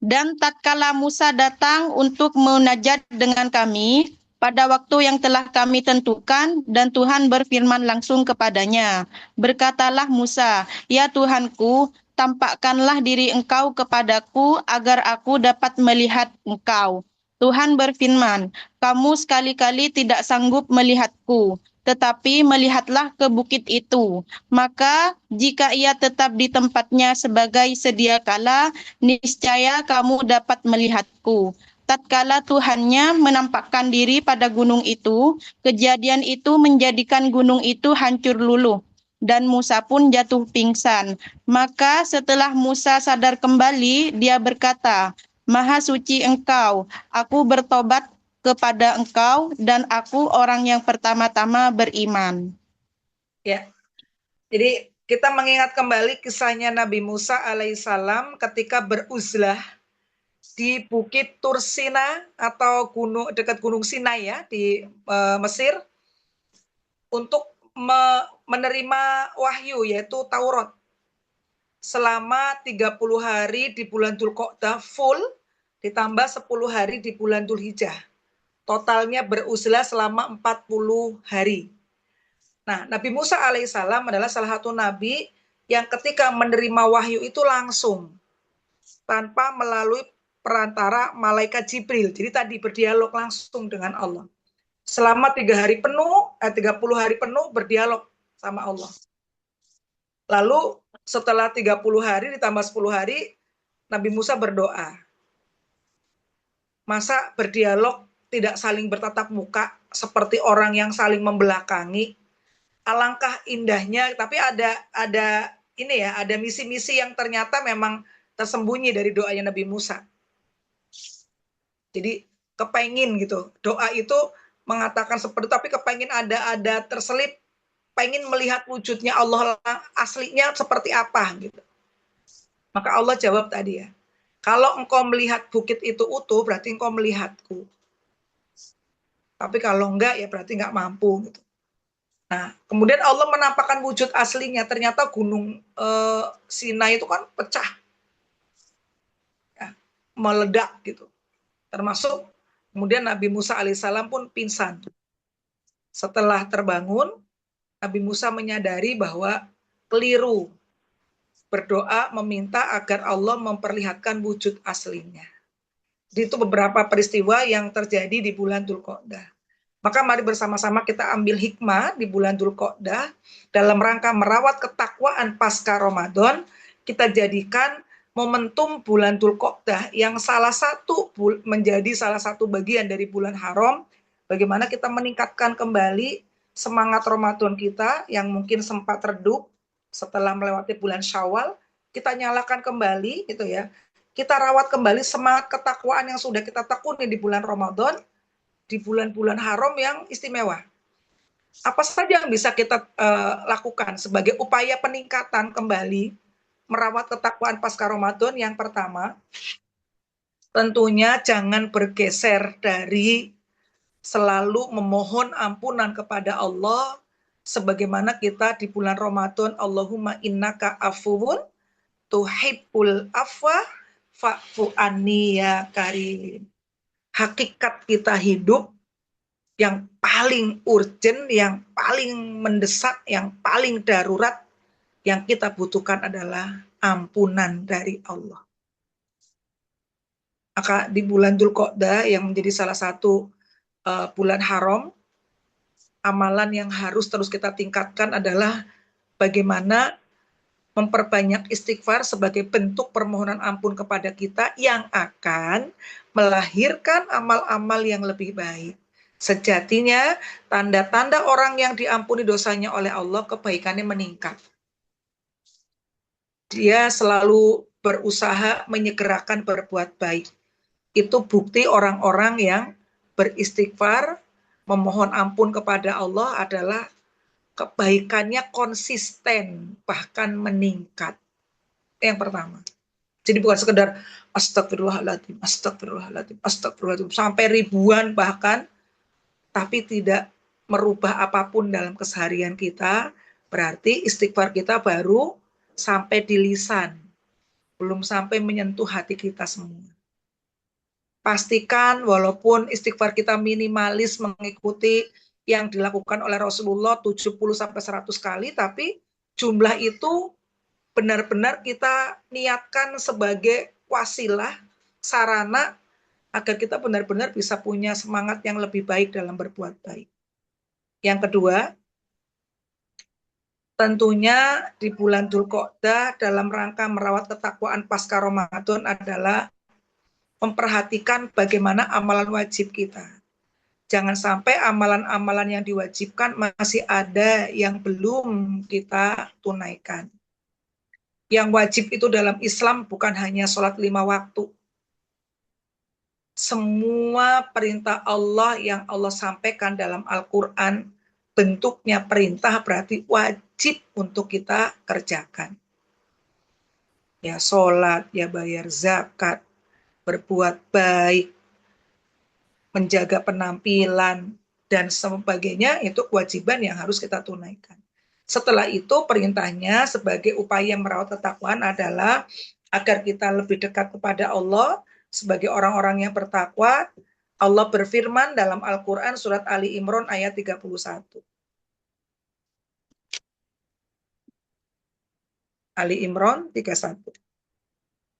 Dan tatkala Musa datang untuk munajat dengan kami pada waktu yang telah kami tentukan, dan Tuhan berfirman langsung kepadanya, berkatalah Musa, ya Tuhanku, tampakkanlah diri engkau kepadaku agar aku dapat melihat engkau. Tuhan berfirman, kamu sekali-kali tidak sanggup melihatku. tetapi melihatlah ke bukit itu. Maka jika ia tetap di tempatnya sebagai sedia kala, niscaya kamu dapat melihatku. Tatkala Tuhannya menampakkan diri pada gunung itu, kejadian itu menjadikan gunung itu hancur luluh. Dan Musa pun jatuh pingsan. Maka setelah Musa sadar kembali, dia berkata, Maha suci Engkau, aku bertobat kepada Engkau dan aku orang yang pertama-tama beriman. Ya. Jadi kita mengingat kembali kisahnya Nabi Musa alaihissalam ketika beruzlah di Bukit Tursina atau gunung dekat Gunung Sinai ya di Mesir untuk menerima wahyu yaitu Taurat. Selama 30 hari di bulan Dzulqa'dah full ditambah 10 hari di bulan Dzulhijjah. Totalnya beruzlah selama 40 hari. Nah, Nabi Musa alaihissalam adalah salah satu nabi yang ketika menerima wahyu itu langsung tanpa melalui perantara malaikat Jibril. Jadi tadi berdialog langsung dengan Allah. Selama 30 hari penuh berdialog sama Allah. Lalu setelah 30 hari ditambah 10 hari Nabi Musa berdoa. Masa berdialog tidak saling bertatap muka seperti orang yang saling membelakangi. Alangkah indahnya, tapi ada misi-misi yang ternyata memang tersembunyi dari doanya Nabi Musa. Jadi kepengin gitu, doa itu mengatakan seperti, tapi kepengin ada terselip, pengen melihat wujudnya Allah aslinya seperti apa gitu. Maka Allah jawab tadi ya, kalau engkau melihat bukit itu utuh, berarti engkau melihatku. Tapi kalau enggak, ya berarti enggak mampu. Gitu. Nah, kemudian Allah menampakkan wujud aslinya. Ternyata gunung Sinai itu kan pecah. Ya, meledak gitu. Termasuk kemudian Nabi Musa alaihissalam pun pingsan. Setelah terbangun, Nabi Musa menyadari bahwa keliru berdoa meminta agar Allah memperlihatkan wujud aslinya. Itu beberapa peristiwa yang terjadi di bulan Dzulqa'dah. Maka mari bersama-sama kita ambil hikmah di bulan Dzulqa'dah dalam rangka merawat ketakwaan pasca Ramadan, kita jadikan momentum bulan Dzulqa'dah yang menjadi salah satu bagian dari bulan haram, bagaimana kita meningkatkan kembali semangat Ramadan kita yang mungkin sempat redup setelah melewati bulan Syawal, kita nyalakan kembali gitu ya. Kita rawat kembali semangat ketakwaan yang sudah kita tekuni di bulan Ramadan, di bulan-bulan haram yang istimewa. Apa saja yang bisa kita lakukan sebagai upaya peningkatan kembali merawat ketakwaan pasca Ramadan? Yang pertama, tentunya jangan bergeser dari selalu memohon ampunan kepada Allah, sebagaimana kita di bulan Ramadan, Allahumma innaka afuwun tuhibbul afwa fa'fu anni ya karim. Hakikat kita hidup yang paling urgent, yang paling mendesak, yang paling darurat, yang kita butuhkan adalah ampunan dari Allah. Maka di bulan Dzulqa'dah yang menjadi salah satu bulan haram, amalan yang harus terus kita tingkatkan adalah bagaimana memperbanyak istighfar sebagai bentuk permohonan ampun kepada kita yang akan melahirkan amal-amal yang lebih baik. Sejatinya, tanda-tanda orang yang diampuni dosanya oleh Allah, kebaikannya meningkat. Dia selalu berusaha menyegerakan berbuat baik. Itu bukti orang-orang yang beristighfar, memohon ampun kepada Allah adalah kebaikannya konsisten, bahkan meningkat. Yang pertama. Jadi bukan sekedar astagfirullahaladzim, astagfirullahaladzim, astagfirullahaladzim, sampai ribuan bahkan, tapi tidak merubah apapun dalam keseharian kita, berarti istighfar kita baru sampai di lisan, belum sampai menyentuh hati kita semua. Pastikan walaupun istighfar kita minimalis mengikuti yang dilakukan oleh Rasulullah 70-100 kali, tapi jumlah itu benar-benar kita niatkan sebagai wasilah, sarana, agar kita benar-benar bisa punya semangat yang lebih baik dalam berbuat baik. Yang kedua, tentunya di bulan Dzulqa'dah dalam rangka merawat ketakwaan pasca Ramadan adalah memperhatikan bagaimana amalan wajib kita. Jangan sampai amalan-amalan yang diwajibkan masih ada yang belum kita tunaikan. Yang wajib itu dalam Islam bukan hanya sholat 5 waktu. Semua perintah Allah yang Allah sampaikan dalam Al-Quran, bentuknya perintah berarti wajib untuk kita kerjakan. Ya sholat, ya bayar zakat, berbuat baik, menjaga penampilan, dan sebagainya, itu kewajiban yang harus kita tunaikan. Setelah itu perintahnya sebagai upaya merawat ketakwaan adalah agar kita lebih dekat kepada Allah sebagai orang-orang yang bertakwa. Allah berfirman dalam Al-Quran surat Ali Imran ayat 31. Ali Imran 31.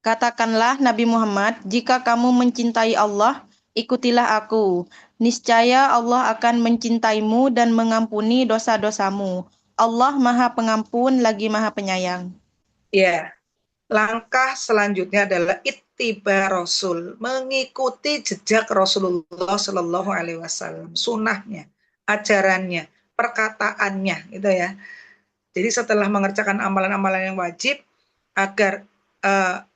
Katakanlah Nabi Muhammad, jika kamu mencintai Allah, ikutilah aku. Niscaya Allah akan mencintaimu dan mengampuni dosa-dosamu. Allah Maha Pengampun lagi Maha Penyayang. Ya, langkah selanjutnya adalah ittiba Rasul, mengikuti jejak Rasulullah Shallallahu Alaihi Wasallam, sunnahnya, ajarannya, perkataannya, gitu ya. Jadi setelah mengerjakan amalan-amalan yang wajib, agar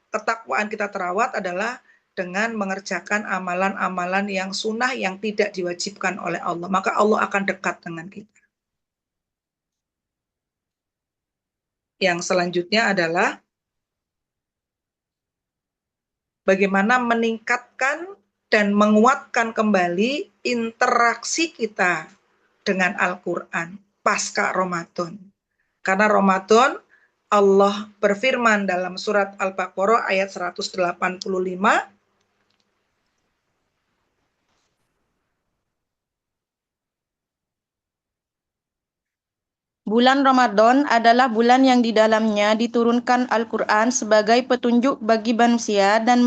ketakwaan kita terawat adalah dengan mengerjakan amalan-amalan yang sunnah yang tidak diwajibkan oleh Allah. Maka Allah akan dekat dengan kita. Yang selanjutnya adalah bagaimana meningkatkan dan menguatkan kembali interaksi kita dengan Al-Quran pasca Ramadan. Karena Ramadan, Allah berfirman dalam surat Al-Baqarah ayat 185, Bulan Ramadan adalah bulan yang di dalamnya diturunkan Al-Quran sebagai petunjuk bagi manusia dan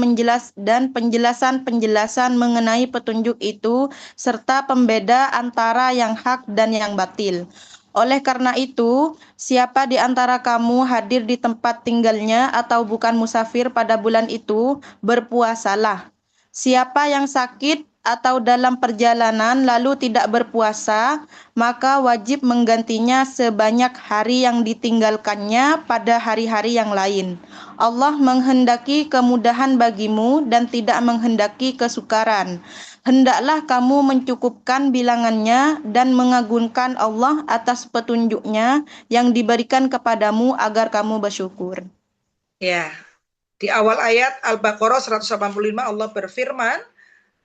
penjelasan-penjelasan mengenai petunjuk itu serta pembeda antara yang hak dan yang batil. Oleh karena itu, siapa di antara kamu hadir di tempat tinggalnya atau bukan musafir pada bulan itu, berpuasalah. Siapa yang sakit atau dalam perjalanan lalu tidak berpuasa, maka wajib menggantinya sebanyak hari yang ditinggalkannya pada hari-hari yang lain. Allah menghendaki kemudahan bagimu dan tidak menghendaki kesukaran. Hendaklah kamu mencukupkan bilangannya dan mengagungkan Allah atas petunjuknya yang diberikan kepadamu agar kamu bersyukur. Ya, di awal ayat Al-Baqarah 185 Allah berfirman,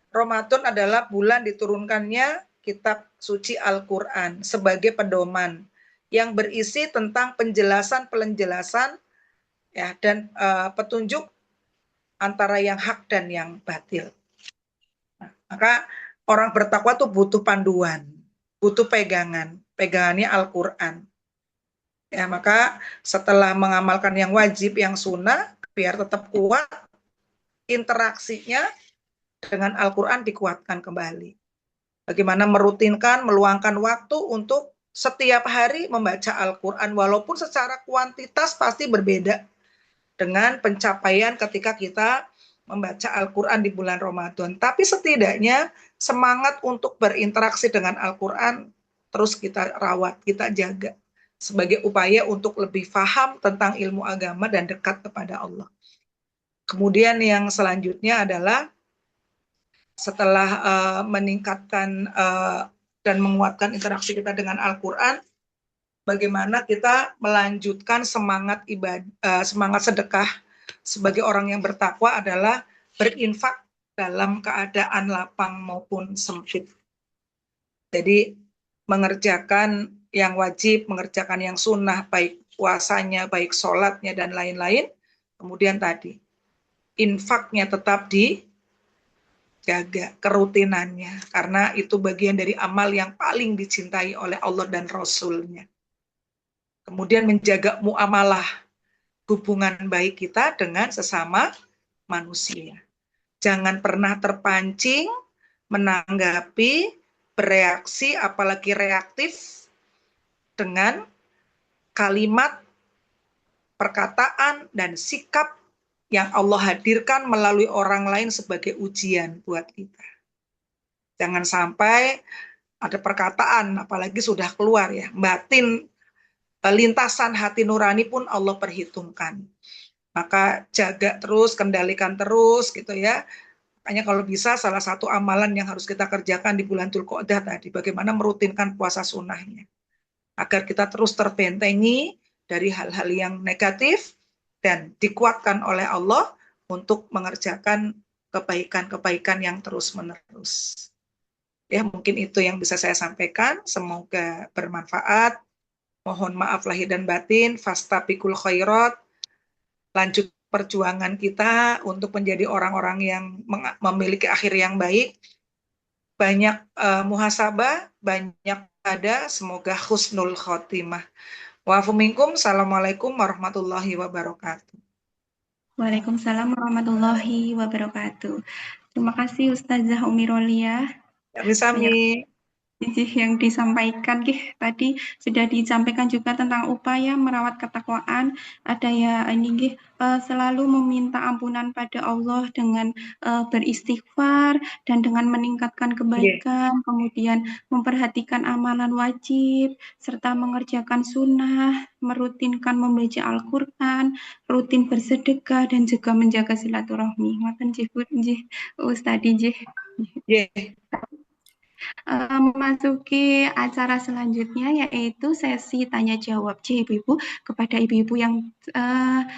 Ramadan adalah bulan diturunkannya kitab suci Al-Quran sebagai pedoman yang berisi tentang penjelasan ya, dan petunjuk antara yang hak dan yang batil. Nah, maka orang bertakwa itu butuh panduan, butuh pegangannya Al-Quran. Ya, maka setelah mengamalkan yang wajib, yang sunnah, biar tetap kuat, interaksinya dengan Al-Quran dikuatkan kembali. Bagaimana merutinkan, meluangkan waktu untuk setiap hari membaca Al-Quran, walaupun secara kuantitas pasti berbeda dengan pencapaian ketika kita membaca Al-Quran di bulan Ramadan. Tapi setidaknya semangat untuk berinteraksi dengan Al-Quran terus kita rawat, kita jaga sebagai upaya untuk lebih paham tentang ilmu agama dan dekat kepada Allah. Kemudian yang selanjutnya adalah setelah meningkatkan dan menguatkan interaksi kita dengan Al-Quran, bagaimana kita melanjutkan semangat sedekah sebagai orang yang bertakwa adalah berinfak dalam keadaan lapang maupun sempit. Jadi mengerjakan yang wajib, mengerjakan yang sunnah, baik puasanya, baik sholatnya, dan lain-lain. Kemudian tadi, infaknya tetap jaga kerutinannya, karena itu bagian dari amal yang paling dicintai oleh Allah dan Rasul-Nya. Kemudian menjaga muamalah, hubungan baik kita dengan sesama manusia. Jangan pernah terpancing menanggapi bereaksi, apalagi reaktif dengan kalimat, perkataan, dan sikap yang Allah hadirkan melalui orang lain sebagai ujian buat kita. Jangan sampai ada perkataan, apalagi sudah keluar ya, batin, lintasan hati nurani pun Allah perhitungkan. Maka jaga terus, kendalikan terus gitu ya. Makanya kalau bisa salah satu amalan yang harus kita kerjakan di bulan Dzulqa'dah tadi, bagaimana merutinkan puasa sunnahnya. Agar kita terus terbentengi dari hal-hal yang negatif dan dikuatkan oleh Allah untuk mengerjakan kebaikan-kebaikan yang terus-menerus. Ya, mungkin itu yang bisa saya sampaikan. Semoga bermanfaat. Mohon maaf lahir dan batin. Fastabiqul khairat. Lanjut perjuangan kita untuk menjadi orang-orang yang memiliki akhir yang baik. Banyak muhasabah, banyak ada, semoga husnul khotimah. Wa'afu minkum, assalamualaikum warahmatullahi wabarakatuh. Waalaikumsalam warahmatullahi wabarakatuh. Terima kasih Ustazah Umi Rolia. Sami-sami. Yang disampaikan tadi sudah disampaikan juga tentang upaya merawat ketakwaan. Ada ya ini selalu meminta ampunan pada Allah dengan beristighfar dan dengan meningkatkan kebaikan, kemudian memperhatikan amalan wajib serta mengerjakan sunnah, merutinkan membaca Al-Qur'an, rutin bersedekah dan juga menjaga silaturahmi. Ngoten nggih Ustadi nggih. Memasuki acara selanjutnya yaitu sesi tanya jawab ibu-ibu kepada ibu-ibu yang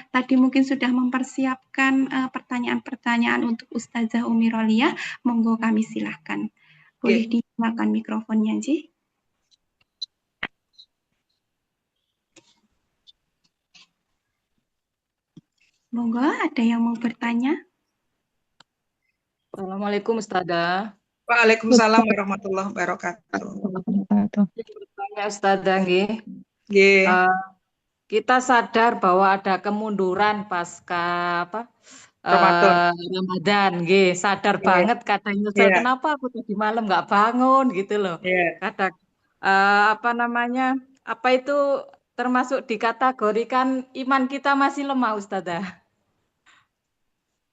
tadi mungkin sudah mempersiapkan pertanyaan-pertanyaan untuk Ustazah Umi Rolia. Monggo kami silahkan. Boleh dinyalakan mikrofonnya, Ji. Monggo, ada yang mau bertanya? Assalamualaikum Ustazah. Waalaikumsalam warahmatullahi wabarakatuh. Bertanya Ustazah nggih. Kita sadar bahwa ada kemunduran pasca Ramadan, nggih. Sadar banget kadang nyesel kenapa aku tadi malam nggak bangun gitu loh. Kadang apa itu termasuk dikategorikan iman kita masih lemah Ustazah.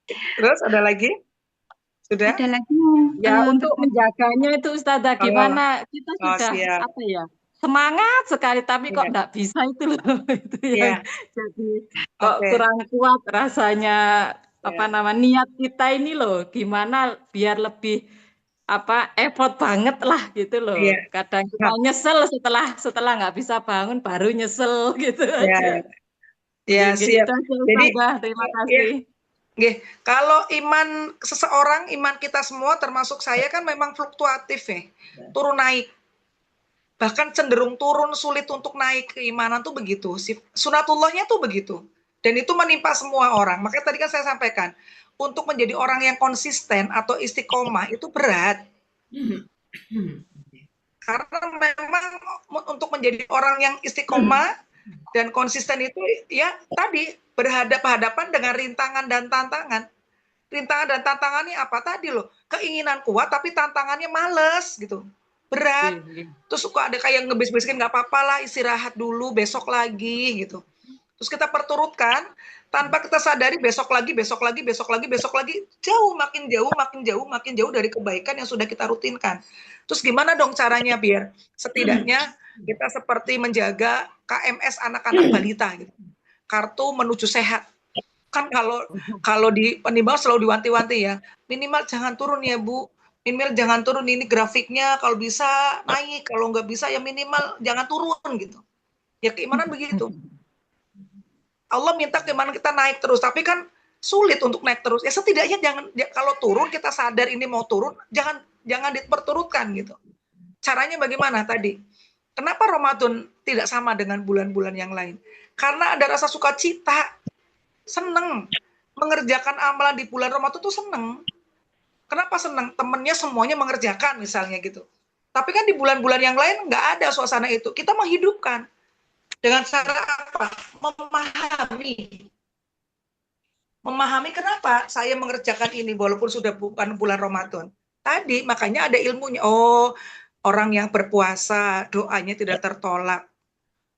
Terus ada lagi? Sudah? Ada lagi ya untuk menjaganya itu Ustazah gimana kita sudah semangat sekali tapi kok nggak bisa itu loh itu yang jadi kok kurang kuat rasanya niat kita ini loh gimana biar lebih effort banget lah gitu loh. Kadang kita nyesel setelah nggak bisa bangun baru nyesel gitu aja. Siap. Jadi terima kasih. Kalau iman seseorang, iman kita semua termasuk saya kan memang fluktuatif ya, turun naik. Bahkan cenderung turun, sulit untuk naik keimanan tuh begitu. Sunatullahnya tuh begitu. Dan itu menimpa semua orang. Makanya tadi kan saya sampaikan, untuk menjadi orang yang konsisten atau istiqomah itu berat. Karena memang untuk menjadi orang yang istiqomah dan konsisten itu ya tadi berhadapan dengan rintangan dan tantangan. Rintangan dan tantangannya apa tadi loh? Keinginan kuat tapi tantangannya males gitu. Berat. Terus suka ada kayak ngebis-biskin nggak apa-apa lah istirahat dulu besok lagi gitu. Terus kita perturutkan tanpa kita sadari besok lagi makin jauh dari kebaikan yang sudah kita rutinkan. Terus gimana dong caranya biar setidaknya kita seperti menjaga KMS anak-anak balita gitu. Kartu menuju sehat. Kan kalau di penimbang selalu diwanti-wanti ya, minimal jangan turun ya Bu, minimal jangan turun ini grafiknya, kalau bisa naik, kalau nggak bisa ya minimal jangan turun gitu. Ya keimanan begitu. Allah minta keimanan kita naik terus, tapi kan sulit untuk naik terus. Ya setidaknya jangan kalau turun kita sadar ini mau turun, jangan diperturutkan gitu. Caranya bagaimana tadi? Kenapa Ramadan tidak sama dengan bulan-bulan yang lain? Karena ada rasa sukacita, seneng mengerjakan amalan di bulan Ramadan tuh seneng. Kenapa seneng? Temennya semuanya mengerjakan misalnya gitu. Tapi kan di bulan-bulan yang lain nggak ada suasana itu. Kita menghidupkan dengan cara apa? Memahami kenapa saya mengerjakan ini walaupun sudah bukan bulan Ramadan. Tadi makanya ada ilmunya. Oh Orang yang berpuasa doanya tidak tertolak.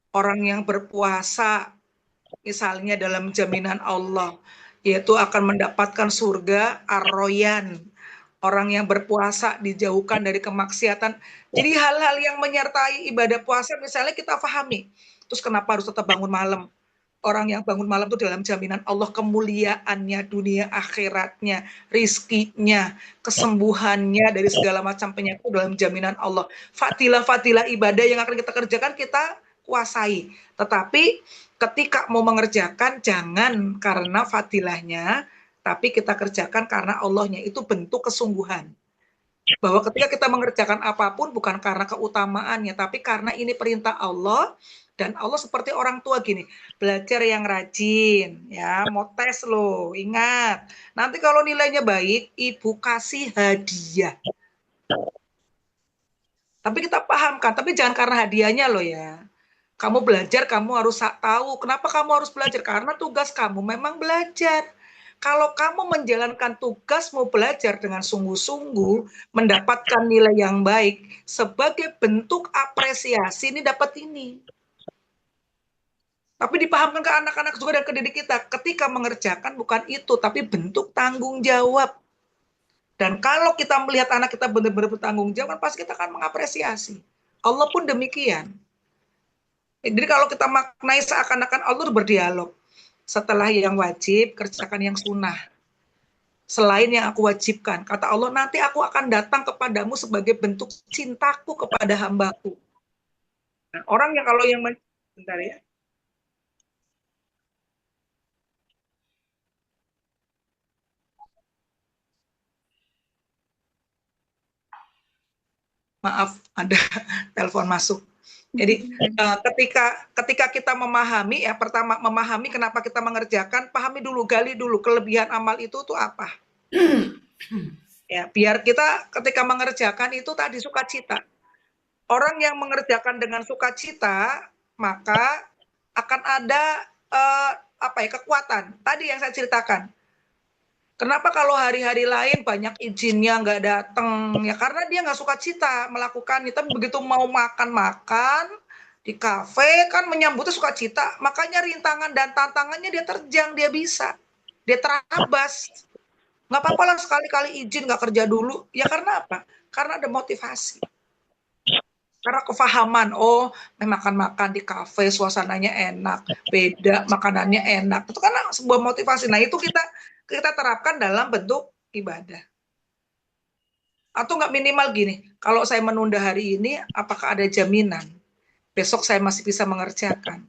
Orang yang berpuasa misalnya dalam jaminan Allah, yaitu akan mendapatkan surga ar-royan. Orang yang berpuasa dijauhkan dari kemaksiatan. Jadi hal-hal yang menyertai ibadah puasa misalnya kita pahami. Terus kenapa harus tetap bangun malam? Orang yang bangun malam itu dalam jaminan Allah, kemuliaannya, dunia akhiratnya, rizkinya, kesembuhannya dari segala macam penyakit dalam jaminan Allah. Fadilah-fadilah ibadah yang akan kita kerjakan kita kuasai. Tetapi ketika mau mengerjakan jangan karena fadilahnya, tapi kita kerjakan karena Allahnya. Itu bentuk kesungguhan. Bahwa ketika kita mengerjakan apapun bukan karena keutamaannya, tapi karena ini perintah Allah. Dan Allah seperti orang tua gini, belajar yang rajin, ya, mau tes loh, ingat. Nanti kalau nilainya baik, ibu kasih hadiah. Tapi kita pahamkan, tapi jangan karena hadiahnya loh ya. Kamu belajar, kamu harus tahu kenapa kamu harus belajar. Karena tugas kamu memang belajar. Kalau kamu menjalankan tugasmu belajar dengan sungguh-sungguh, mendapatkan nilai yang baik, sebagai bentuk apresiasi ini dapat ini. Tapi dipahamkan ke anak-anak juga dan ke didik kita, ketika mengerjakan bukan itu, tapi bentuk tanggung jawab. Dan kalau kita melihat anak kita benar-benar bertanggung jawab, pasti kita akan mengapresiasi. Allah pun demikian. Jadi kalau kita maknai seakan-akan Allah berdialog. Setelah yang wajib, kerjakan yang sunnah. Selain yang aku wajibkan, kata Allah, nanti aku akan datang kepadamu sebagai bentuk cintaku kepada hambaku. Nah, orang yang kalau yang bentar ya. Maaf, ada telepon masuk. Jadi ketika kita memahami, ya pertama memahami kenapa kita mengerjakan, pahami dulu, gali dulu kelebihan amal itu tuh apa. Ya, biar kita ketika mengerjakan itu tadi sukacita. Orang yang mengerjakan dengan sukacita, maka akan ada kekuatan. Tadi yang saya ceritakan. Kenapa kalau hari-hari lain banyak izinnya nggak datang? Ya karena dia nggak suka cita melakukan itu. Tapi begitu mau makan-makan di kafe kan menyambutnya suka cita. Makanya rintangan dan tantangannya dia terjang, dia bisa. Dia terabas. Nggak apa-apa lah sekali-kali izin nggak kerja dulu. Ya karena apa? Karena ada motivasi. Karena kefahaman, oh makan-makan di kafe suasananya enak, beda makanannya enak. Itu karena sebuah motivasi. Nah itu kita terapkan dalam bentuk ibadah. Atau nggak minimal gini, kalau saya menunda hari ini, apakah ada jaminan besok saya masih bisa mengerjakan?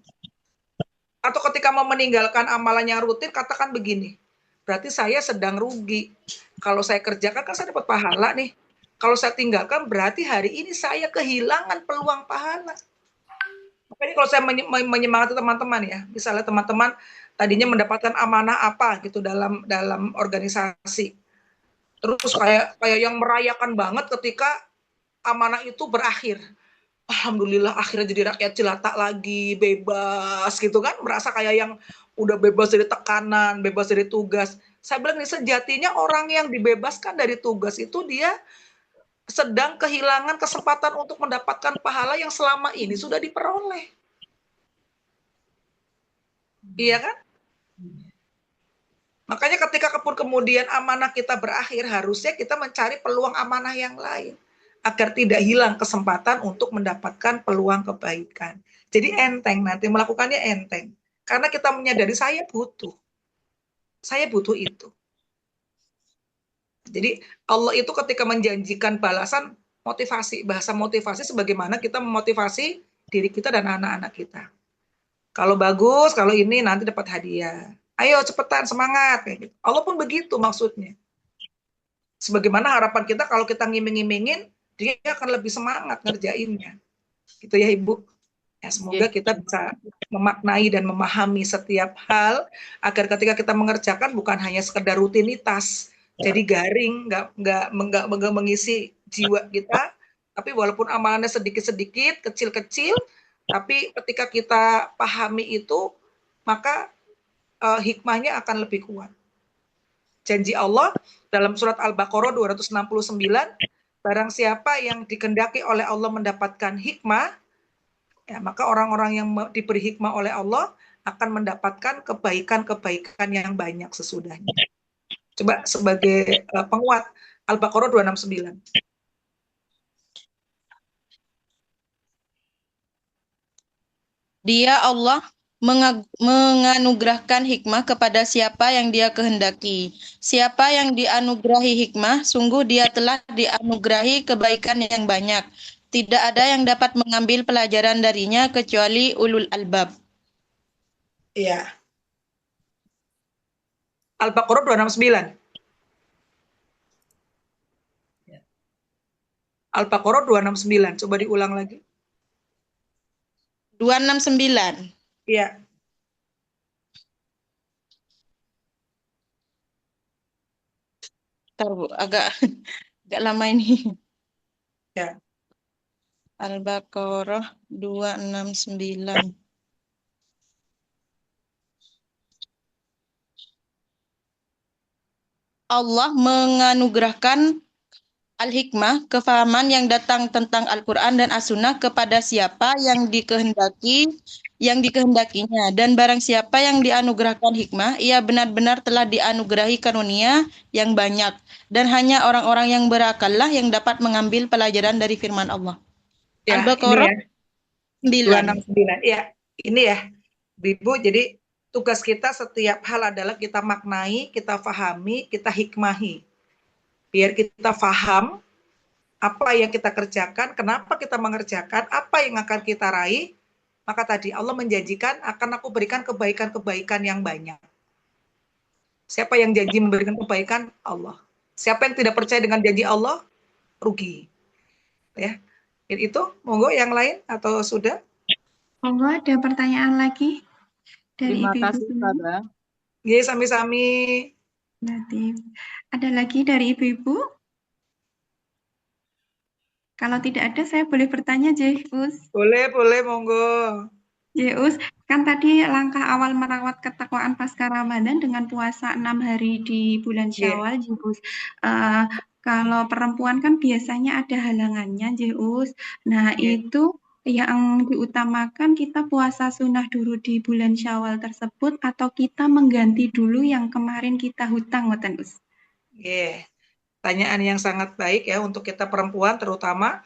Atau ketika mau meninggalkan amalan yang rutin, katakan begini, berarti saya sedang rugi. Kalau saya kerjakan kan saya dapat pahala nih. Kalau saya tinggalkan berarti hari ini saya kehilangan peluang pahala. Makanya kalau saya menyemangati teman-teman ya, misalnya teman-teman tadinya mendapatkan amanah apa gitu dalam organisasi, terus kayak yang merayakan banget ketika amanah itu berakhir. Alhamdulillah akhirnya jadi rakyat jelata lagi, bebas gitu kan, merasa kayak yang udah bebas dari tekanan, bebas dari tugas. Saya bilang nih, sejatinya orang yang dibebaskan dari tugas itu dia sedang kehilangan kesempatan untuk mendapatkan pahala yang selama ini sudah diperoleh. Iya kan? Makanya ketika kemudian amanah kita berakhir, harusnya kita mencari peluang amanah yang lain agar tidak hilang kesempatan untuk mendapatkan peluang kebaikan. Jadi enteng, nanti melakukannya enteng. Karena kita menyadari saya butuh itu. Jadi Allah itu ketika menjanjikan balasan, motivasi, bahasa motivasi sebagaimana kita memotivasi diri kita dan anak-anak kita. Kalau bagus, kalau ini nanti dapat hadiah. Ayo cepetan, semangat. Allah pun begitu maksudnya. Sebagaimana harapan kita kalau kita ngiming-ngimingin, dia akan lebih semangat ngerjainnya. Gitu ya Ibu. Ya, semoga kita bisa memaknai dan memahami setiap hal agar ketika kita mengerjakan bukan hanya sekedar rutinitas, jadi garing, nggak mengisi jiwa kita, tapi walaupun amalannya sedikit-sedikit, kecil-kecil, tapi ketika kita pahami itu, maka hikmahnya akan lebih kuat. Janji Allah dalam surat Al-Baqarah 269, barang siapa yang dikehendaki oleh Allah mendapatkan hikmah, ya, maka orang-orang yang diberi hikmah oleh Allah akan mendapatkan kebaikan-kebaikan yang banyak sesudahnya. Coba sebagai penguat, Al-Baqarah 269. Dia Allah menganugerahkan hikmah kepada siapa yang Dia kehendaki. Siapa yang dianugerahi hikmah, sungguh dia telah dianugerahi kebaikan yang banyak. Tidak ada yang dapat mengambil pelajaran darinya kecuali ulul albab. Iya. Al-Baqarah 269. Al-Baqarah 269. Coba diulang lagi. 269. Iya. Bentar, Bu, agak lama ini. Ya. Al-Baqarah 269. Allah menganugerahkan al-hikmah, kefahaman yang datang tentang Al-Quran dan As-Sunnah kepada siapa yang dikehendakinya. Dan barang siapa yang dianugerahkan hikmah, ia benar-benar telah dianugerahi karunia yang banyak. Dan hanya orang-orang yang berakallah yang dapat mengambil pelajaran dari firman Allah. Ya, Al-Baqarah 269. Iya, ini ya, Ibu. Jadi tugas kita setiap hal adalah kita maknai, kita fahami, kita hikmahi. Biar kita faham apa yang kita kerjakan, kenapa kita mengerjakan, apa yang akan kita raih. Maka tadi Allah menjanjikan akan aku berikan kebaikan-kebaikan yang banyak. Siapa yang janji memberikan kebaikan? Allah. Siapa yang tidak percaya dengan janji Allah? Rugi. Ya. Itu, monggo yang lain atau sudah? Monggo ada pertanyaan lagi dari Terima Ibu-ibu kasih, semua. Ustazah. Ya, sami-sami. Latif. Ada lagi dari ibu-ibu? Kalau tidak ada, saya boleh bertanya, Jehus. Boleh, monggo. Jehus, kan tadi langkah awal merawat ketakwaan pasca Ramadan dengan puasa 6 hari di bulan Syawal, Jehus. Kalau perempuan kan biasanya ada halangannya, Jehus. Nah, itu yang diutamakan kita puasa sunnah dulu di bulan Syawal tersebut atau kita mengganti dulu yang kemarin kita hutang, Ngoten Us? Pertanyaan yang sangat baik ya untuk kita perempuan terutama.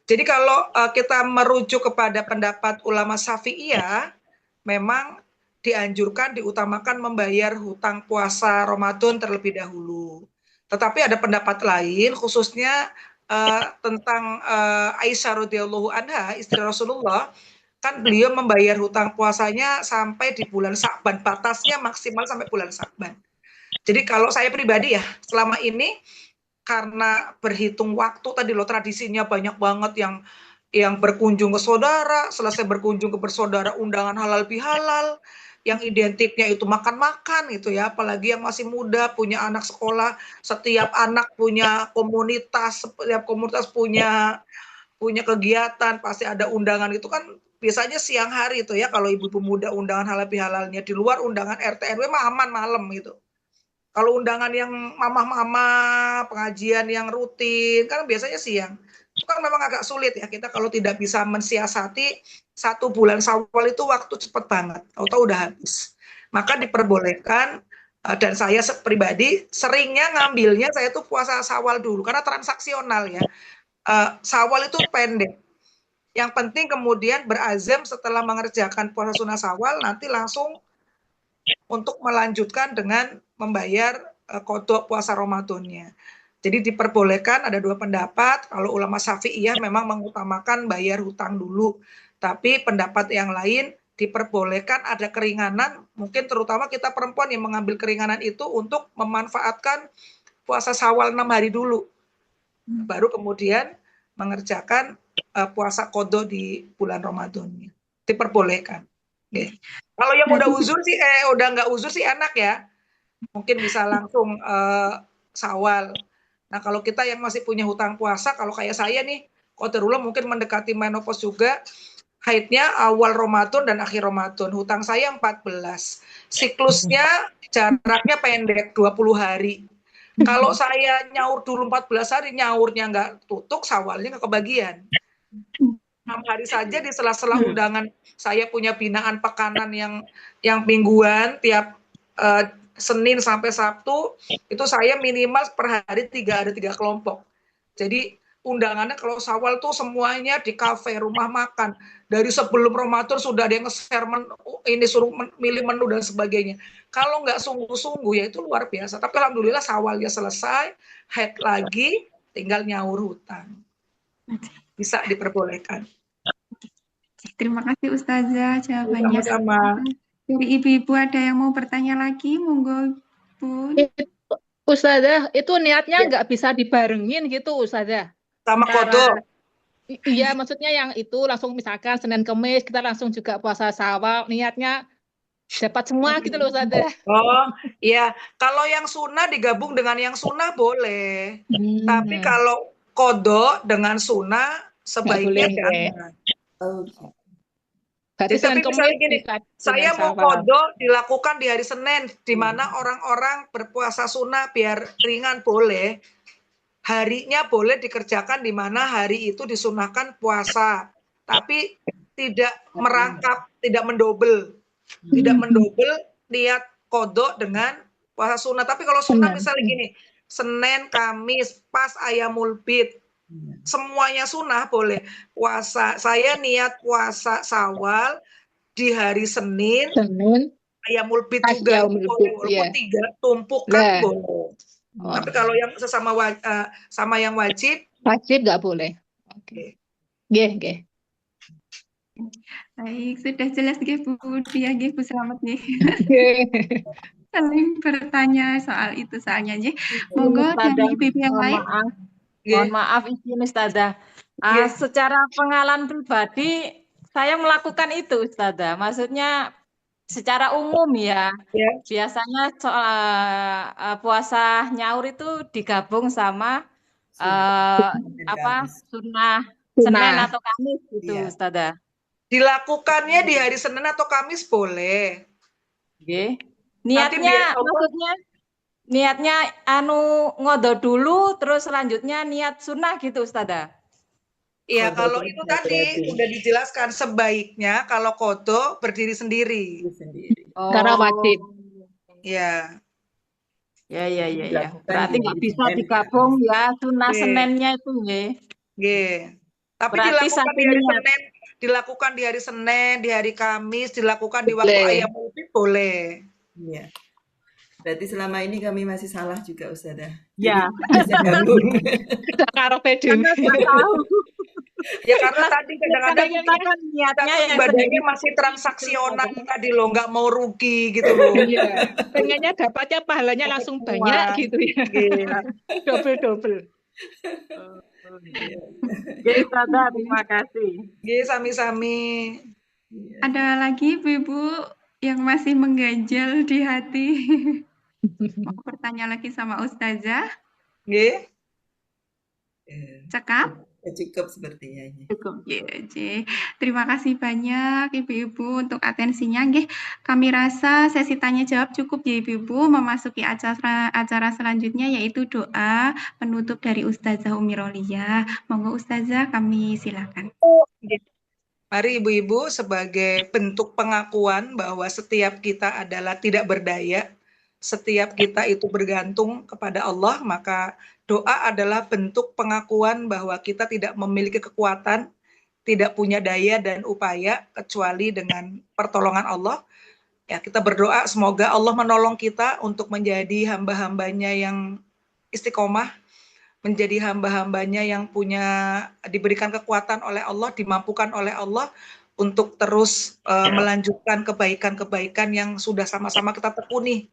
Jadi kalau kita merujuk kepada pendapat ulama Syafi'iyah, memang dianjurkan diutamakan membayar hutang puasa Ramadan terlebih dahulu. Tetapi ada pendapat lain khususnya tentang Aisyah radhiyallahu anha, istri Rasulullah, kan beliau membayar hutang puasanya sampai di bulan Sya'ban, batasnya maksimal sampai bulan Sya'ban. Jadi kalau saya pribadi ya, selama ini karena berhitung waktu tadi loh, tradisinya banyak banget yang berkunjung ke saudara, selesai berkunjung ke bersaudara undangan halal bihalal, yang identiknya itu makan-makan gitu ya, apalagi yang masih muda punya anak sekolah, setiap anak punya komunitas, setiap komunitas punya kegiatan, pasti ada undangan. Itu kan biasanya siang hari itu ya, kalau ibu-ibu muda undangan halal bihalalnya, di luar undangan RT RW mah aman malam gitu. Kalau undangan yang mama-mama, pengajian yang rutin, kan biasanya siang. Itu kan memang agak sulit ya, kita kalau tidak bisa mensiasati 1 bulan Syawal itu waktu cepat banget, atau udah habis. Maka diperbolehkan, dan saya pribadi seringnya ngambilnya saya tuh puasa Syawal dulu, karena transaksional ya. Syawal itu pendek. Yang penting kemudian berazam setelah mengerjakan puasa sunnah Syawal, nanti langsung untuk melanjutkan dengan membayar qadha puasa Ramadannya. Jadi diperbolehkan, ada 2 pendapat. Kalau ulama Syafi'iyah memang mengutamakan bayar hutang dulu, tapi pendapat yang lain diperbolehkan ada keringanan, mungkin terutama kita perempuan yang mengambil keringanan itu untuk memanfaatkan puasa Syawal 6 hari dulu, baru kemudian mengerjakan puasa qadha di bulan Ramadannya. Diperbolehkan. Kalau yang udah uzur sih, udah nggak uzur sih enak ya, mungkin bisa langsung Syawal. Nah kalau kita yang masih punya hutang puasa, kalau kayak saya nih, qadarullah mungkin mendekati menopause juga, haidnya awal Ramadan dan akhir Ramadan, hutang saya 14, siklusnya jaraknya pendek 20 hari. Kalau saya nyaur dulu 14 hari, nyaurnya nggak tutup, Syawalnya nggak kebagian. 6 hari saja di sela-sela undangan, saya punya binaan pekanan yang mingguan, tiap Senin sampai Sabtu, itu saya minimal per hari ada 3 kelompok. Jadi undangannya kalau Syawal tuh semuanya di kafe, rumah makan. Dari sebelum Ramadan sudah ada yang nge-share ini, suruh milih menu dan sebagainya. Kalau nggak sungguh-sungguh ya itu luar biasa. Tapi alhamdulillah Syawalnya selesai, haid lagi, tinggal nyaur hutang. Bisa diperbolehkan. Terima kasih Ustazah jawabannya. Sama-sama. Dari ibu-ibu ada yang mau bertanya lagi? Monggo, Bun. Ustazah, itu niatnya nggak bisa dibarengin gitu, Ustazah. Sama kodok. Iya, maksudnya yang itu langsung misalkan Senin Kemis kita langsung juga puasa Syawal, niatnya dapat semua gitu loh, Ustazah. Oh, iya. Kalau yang sunnah digabung dengan yang sunnah boleh. Tapi kalau kodok dengan sunnah sebaiknya jangan. Berarti Tapi Senin misalnya Kemis gini, saya mau kodok dilakukan di hari Senin, di mana orang-orang berpuasa sunnah biar ringan boleh. Harinya boleh dikerjakan di mana hari itu disunahkan puasa, tapi tidak merangkap, tidak mendobel niat kodok dengan puasa sunnah. Tapi kalau sunnah misalnya gini, Senin, Kamis, pas Ayamul Bid, semuanya sunnah boleh. Puasa, saya niat puasa Syawal di hari Senin, Ayamul Bid juga boleh, walaupun 3 tumpuk kan boleh. Tapi kalau yang sesama sama yang wajib nggak boleh. Oke. Nggih. Baik, sudah jelas nggih Bu Dia nggih Bu Slamet nggih. Saling bertanya soal itu soalnya nggih. Monggo dari ibu yang lain. Mohon maaf izin Ustazah. Secara pengalaman pribadi saya melakukan itu Ustazah. Maksudnya secara umum ya. Biasanya soal puasa nyaur itu digabung sama sunnah Senin atau Kamis gitu Ustazah. Dilakukannya di hari Senin atau Kamis boleh. Niatnya maksudnya niatnya ngodo dulu terus selanjutnya niat sunnah gitu Ustazah. Iya, kalau itu tadi udah dijelaskan sebaiknya kalau kodo berdiri sendiri. Karena wajib. Iya. Ya. Berarti nggak bisa digabung ya sunnah Seninnya itu nggih. Tapi dilakukan di hari Senin, di hari Kamis, dilakukan di waktu Ayamul Bid boleh. Iya. Berarti selama ini kami masih salah juga Ustazah. Ya. Bisa gabung. Ya karena tadi kadang-kadang niatnya ibadahnya masih transaksional tadi loh, nggak mau rugi gitu loh. Iya. Pengennya dapatnya pahalanya langsung banyak gitu ya. Double. Ustazah, terima kasih. Sami-sami. Ada lagi ibu-ibu yang masih mengganjal di hati? Mau bertanya lagi sama Ustazah? Cekap? Cukup sepertinya. Cukup, Terima kasih banyak Ibu-ibu untuk atensinya. Kami rasa sesi tanya jawab cukup ya Ibu-ibu. Memasuki acara selanjutnya yaitu doa penutup dari Ustazah Umi Rolia. Monggo Ustazah, kami silakan. Mari ibu-ibu sebagai bentuk pengakuan bahwa setiap kita adalah tidak berdaya, setiap kita itu bergantung kepada Allah, maka doa adalah bentuk pengakuan bahwa kita tidak memiliki kekuatan, tidak punya daya dan upaya kecuali dengan pertolongan Allah. Ya, kita berdoa semoga Allah menolong kita untuk menjadi hamba-hambanya yang istiqomah, menjadi hamba-hambanya yang diberikan kekuatan oleh Allah, dimampukan oleh Allah untuk terus melanjutkan kebaikan-kebaikan yang sudah sama-sama kita tekuni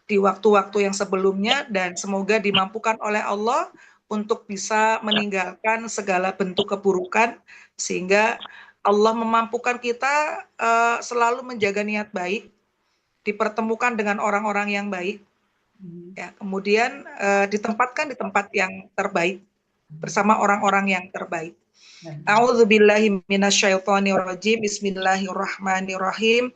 di waktu-waktu yang sebelumnya, dan semoga dimampukan oleh Allah untuk bisa meninggalkan segala bentuk keburukan sehingga Allah memampukan kita selalu menjaga niat baik, dipertemukan dengan orang-orang yang baik, ya, kemudian ditempatkan di tempat yang terbaik bersama orang-orang yang terbaik. A'udzubillahi minasyaitonirrajim. Bismillahirrahmanirrahim.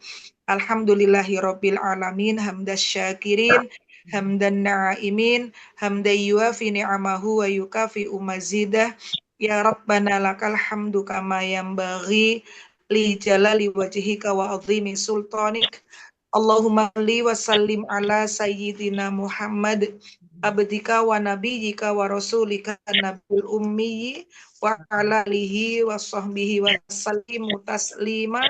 Alhamdulillahirabbil alamin hamdas syakirin hamdan na'imin hamdan yuafi ni'amahu wa yukafi mazidah. Ya Rabbana lakal hamdu kama yanbaghi li jalali wajhika wa azimi sultanik. Allahumma salli wa sallim ala sayyidina Muhammad abdika wa nabiyyika wa rasulika nabil ummi wa ala alihi wa sahbihi wa sallimu taslima.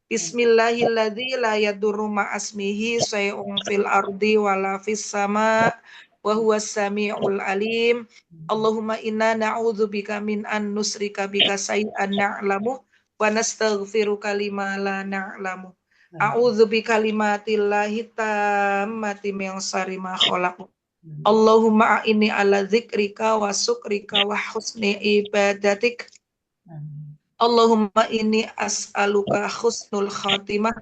Bismillahilladzi la yadurru ma'asmihi say'un fil ardi wala fis sama wa huwas samiul alim. Allahumma inna na'udzubika min an nusrika bika say'an na'lamu wa nastaghfiruka lima la na'lamu. A'udzu bikalimatillahi tammati min syarri ma khalaq. Allahumma a'inni ala dzikrika wa syukrika wa husni ibadatik. Allahumma inni as'aluka husnul khatimah.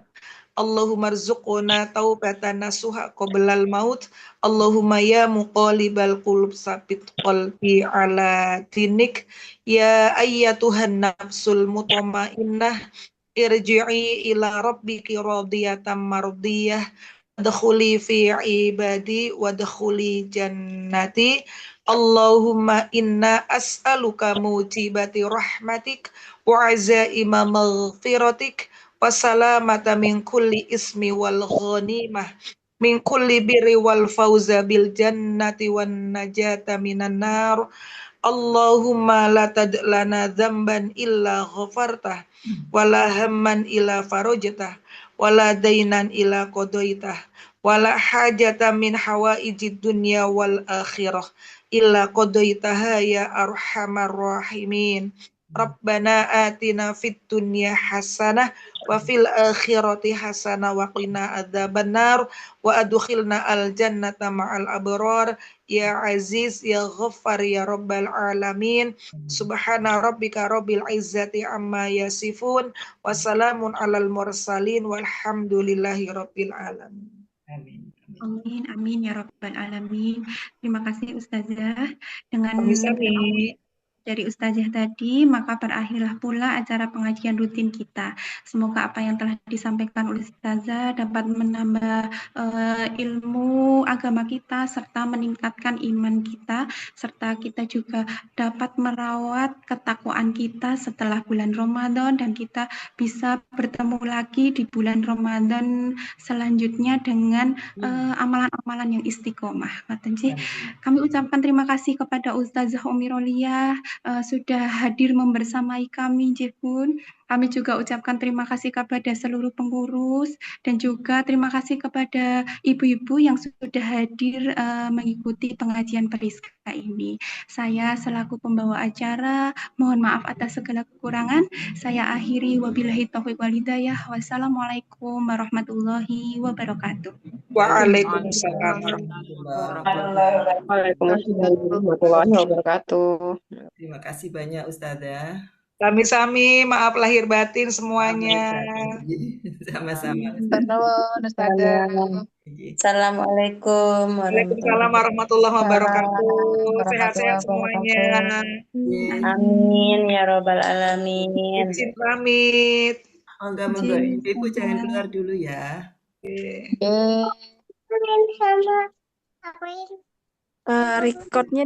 Allahumma rzuqna taubatan nasuha qoblal maut. Allahumma ya muqallibal qulub sabit qalbi ala dinik. Ya ayyatuhan nafsul mutmainnah irji'i ila rabbiki radiyatan mardiyah. Wadkhuli fi ibadi wadkhuli jannati. Allahumma inna as'aluka mujibati rahmatik wa azaima maghfiratik wa salamata min kulli ismi wal ghanimah min kulli birri wal fawza bil jannati wan najata minan nar. Allahumma la tad'lana dzamban illa ghafartah wala hamman illa farajtah wala dainan illa qadaitah wala hajata min hawaijid dunya wal akhirah illa qadaitaha ya arhamar rahimin. Rabbana atina fid dunya hasanah wa fil akhirati hasanah wa qina adzabannar wa adkhilna al jannata ma'al abrar ya aziz ya ghaffar ya rabbal alamin. Subhana rabbika rabbil izzati amma yasifun wa salamun alal mursalin walhamdulillahi rabbil alamin. Amin. Amin, amin ya Rabbal Alamin. Terima kasih Ustazah. Dengan dari Ustazah tadi, maka berakhirlah pula acara pengajian rutin kita. Semoga apa yang telah disampaikan oleh Ustazah dapat menambah ilmu agama kita, serta meningkatkan iman kita, serta kita juga dapat merawat ketakwaan kita setelah bulan Ramadan, dan kita bisa bertemu lagi di bulan Ramadan selanjutnya dengan amalan-amalan yang istiqomah. Kami ucapkan terima kasih kepada Ustazah Umi Rolia sudah hadir membersamai kami, Jepun. Kami juga ucapkan terima kasih kepada seluruh pengurus dan juga terima kasih kepada ibu-ibu yang sudah hadir mengikuti pengajian Periska ini. Saya selaku pembawa acara, mohon maaf atas segala kekurangan. Saya akhiri wabillahi taufiq wal hidayah. Wassalamualaikum warahmatullahi wabarakatuh. Waalaikumsalam warahmatullahi wabarakatuh. Terima kasih banyak Ustazah. Sami-sami, maaf lahir batin semuanya. Sama-sama. Assalamualaikum warahmatullahi wabarakatuh. Sehat-sehat semuanya. Amin ya Rabbal Alamin. Izin pamit. Monggo Ibu jangan keluar dulu ya. Recordnya